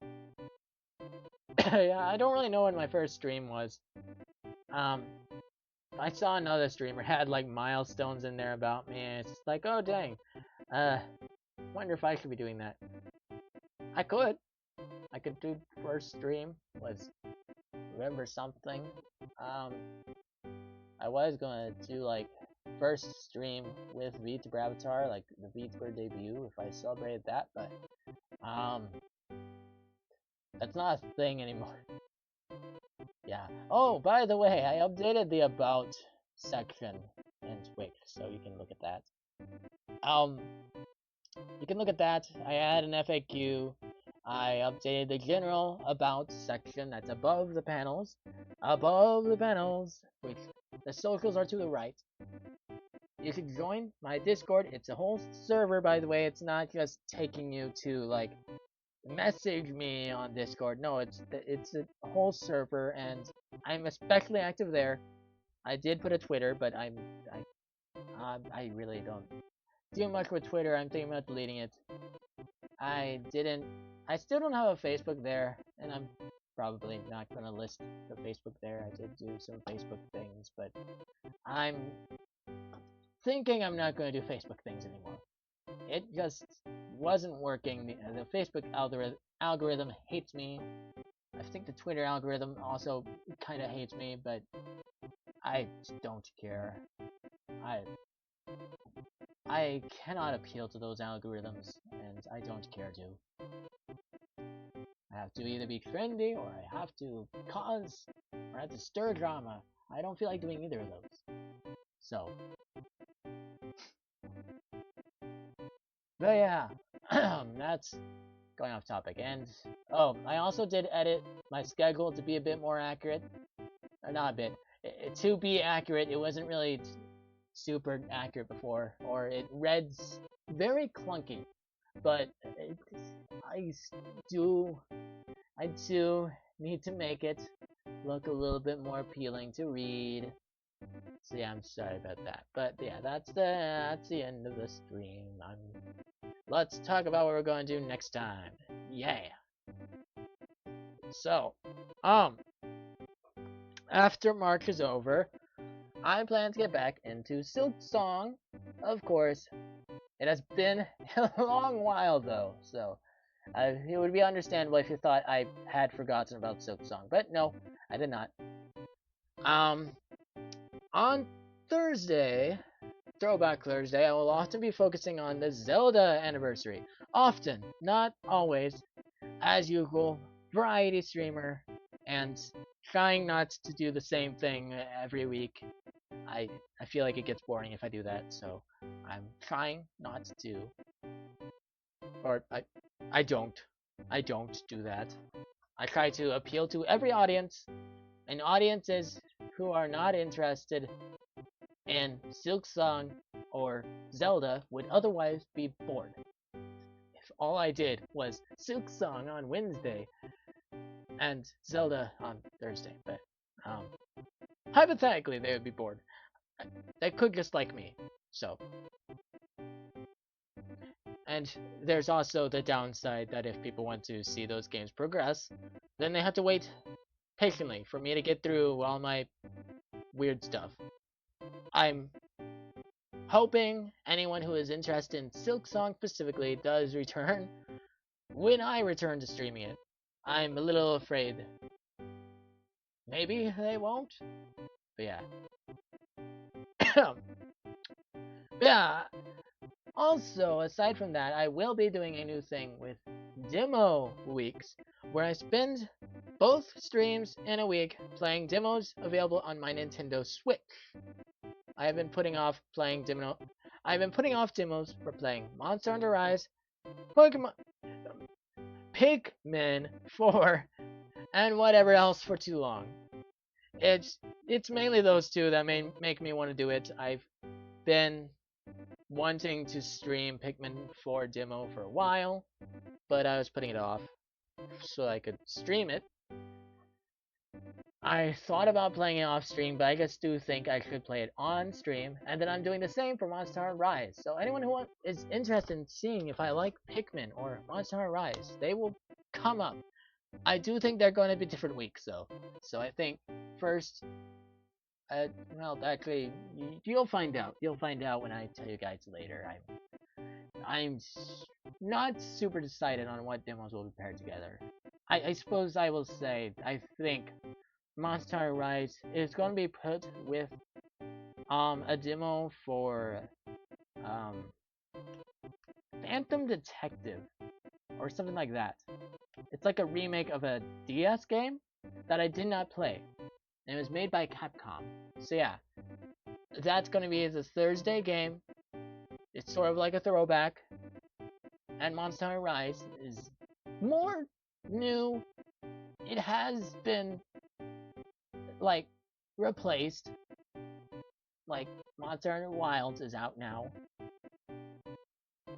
Yeah, I don't really know when my first stream was. I saw another streamer had like milestones in there about me, and it's just like, oh dang. Wonder if I should be doing that. I could do first stream was November something. I was gonna do like first stream with V to Bravatar, like the VTuber debut, if I celebrated that, but that's not a thing anymore. Yeah. Oh, by the way, I updated the about section in Twitch, so you can look at that. You can look at that. I added an FAQ. I updated the general about section that's above the panels. Above the panels, which the socials are to the right. You can join my Discord. It's a whole server, by the way. It's not just taking you to like message me on Discord. No, it's a whole server, and I'm especially active there. I did put a Twitter, but I really don't do much with Twitter. I'm thinking about deleting it. I still don't have a Facebook there, and I'm probably not gonna list the Facebook there. I did do some Facebook things, but I'm thinking I'm not gonna do Facebook things anymore. It just wasn't working. The Facebook algorithm hates me. I think the Twitter algorithm also kind of hates me, but I don't care. I cannot appeal to those algorithms, and I don't care to. I have to either be trendy, or I have to cause, or I have to stir drama. I don't feel like doing either of those. So. But yeah, that's going off topic. And, oh, I also did edit my schedule to be a bit more accurate. Or not a bit. To be accurate, it wasn't really super accurate before, or it read very clunky. But I do need to make it look a little bit more appealing to read. So yeah, I'm sorry about that. But yeah, that's the end of the stream. Let's talk about what we're going to do next time. Yeah. So, after March is over, I plan to get back into Silk Song, of course, It has been a long while though, so it would be understandable if you thought I had forgotten about Silk Song, but no, I did not. Um, on Thursday, Throwback Thursday, I will often be focusing on the Zelda anniversary. Often, not always, as usual, variety streamer, and trying not to do the same thing every week. I I feel like it gets boring if I do that, so I'm trying not to, or I don't. I don't do that. I try to appeal to every audience, and audiences who are not interested in Silksong or Zelda would otherwise be bored. If all I did was Silksong on Wednesday and Zelda on Thursday, but um, hypothetically they would be bored. They could just like me, so. And there's also the downside that if people want to see those games progress, then they have to wait patiently for me to get through all my weird stuff. I'm hoping anyone who is interested in Silksong specifically does return when I return to streaming it. I'm a little afraid. Maybe they won't, but yeah. Yeah, also, aside from that, I will be doing a new thing with demo weeks, where I spend both streams in a week playing demos available on my Nintendo Switch. I have been putting off playing demo. I've been putting off demos for playing Monster Hunter Rise, Pokemon, Pikmin 4, and whatever else for too long. It's mainly those two that make me want to do it. I've been wanting to stream Pikmin 4 demo for a while, but I was putting it off so I could stream it. I thought about playing it off stream, but I just do think I should play it on stream, and then I'm doing the same for Monster Hunter Rise. So anyone who is interested in seeing if I like Pikmin or Monster Hunter Rise, they will come up. I do think they're going to be different weeks, though. So I think first, well, actually, you'll find out. You'll find out when I tell you guys later. I'm not super decided on what demos will be paired together. I suppose I will say I think Monster Hunter Rise is going to be put with a demo for um Phantom Detective or something like that. It's like a remake of a DS game that I did not play. And it was made by Capcom. So yeah, that's going to be the Thursday game. It's sort of like a throwback. And Monster Hunter Rise is more new. It has been, like, replaced. Like, Monster Hunter Wilds is out now.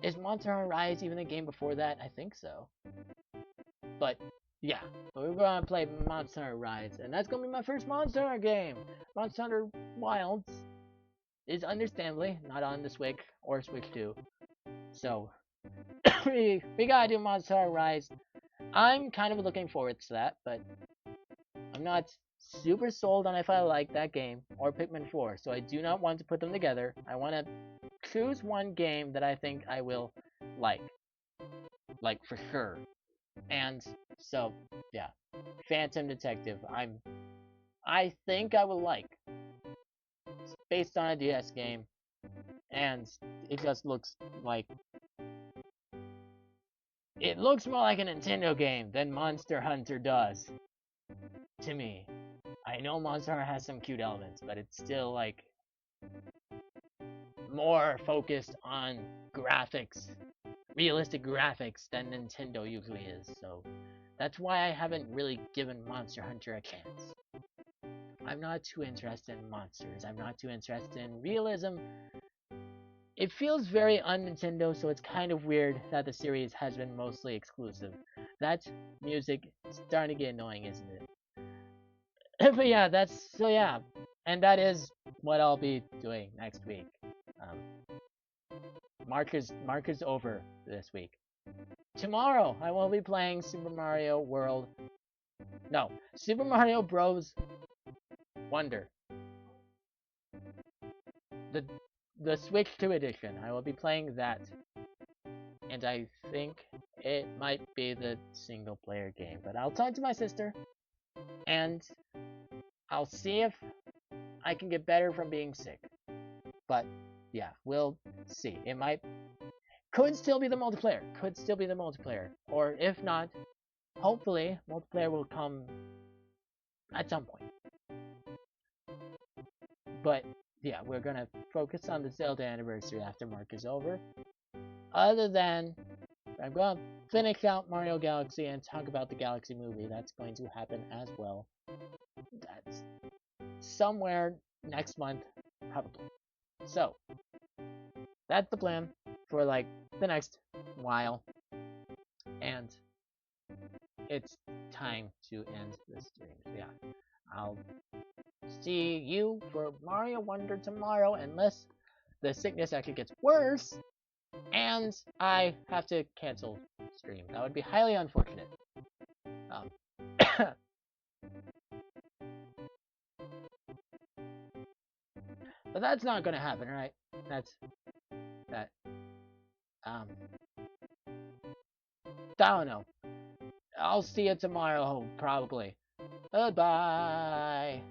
Is Monster Hunter Rise even a game before that? I think so. But, yeah. But we're going to play Monster Hunter Rise. And that's going to be my first Monster Hunter game. Monster Hunter Wilds is understandably not on the Switch or Switch 2. So, we gotta do Monster Hunter Rise. I'm kind of looking forward to that, but I'm not super sold on if I like that game or Pikmin 4, so I do not want to put them together. I want to choose one game that I think I will like for sure. And so, yeah, Phantom Detective. I think I will like. It's based on a DS game, and it just looks like it looks more like a Nintendo game than Monster Hunter does to me. I know Monster Hunter has some cute elements, but it's still like more focused on graphics, realistic graphics than Nintendo usually is. So that's why I haven't really given Monster Hunter a chance. I'm not too interested in monsters. I'm not too interested in realism. It feels very un-Nintendo, so it's kind of weird that the series has been mostly exclusive. That music is starting to get annoying, isn't it? But yeah, yeah. And that is what I'll be doing next week. Mark is over this week. Tomorrow, I will be playing Super Mario World. No, Super Mario Bros. Wonder. The the Switch 2 edition. I will be playing that. And I think it might be the single player game. But I'll talk to my sister. And I'll see if I can get better from being sick. But yeah, we'll see. Could still be the multiplayer. Could still be the multiplayer. Or if not, hopefully multiplayer will come at some point. But yeah, we're gonna focus on the Zelda anniversary after Mark is over. Other than, I'm gonna finish out Mario Galaxy and talk about the Galaxy movie. That's going to happen as well. That's somewhere next month, probably. So, that's the plan for like the next while. And it's time to end the stream. Yeah, I'll see you for Mario Wonder tomorrow, unless the sickness actually gets worse and I have to cancel stream. That would be highly unfortunate. Um, but that's not gonna happen, right? That's that. Um, I don't know. I'll see you tomorrow, probably. Goodbye.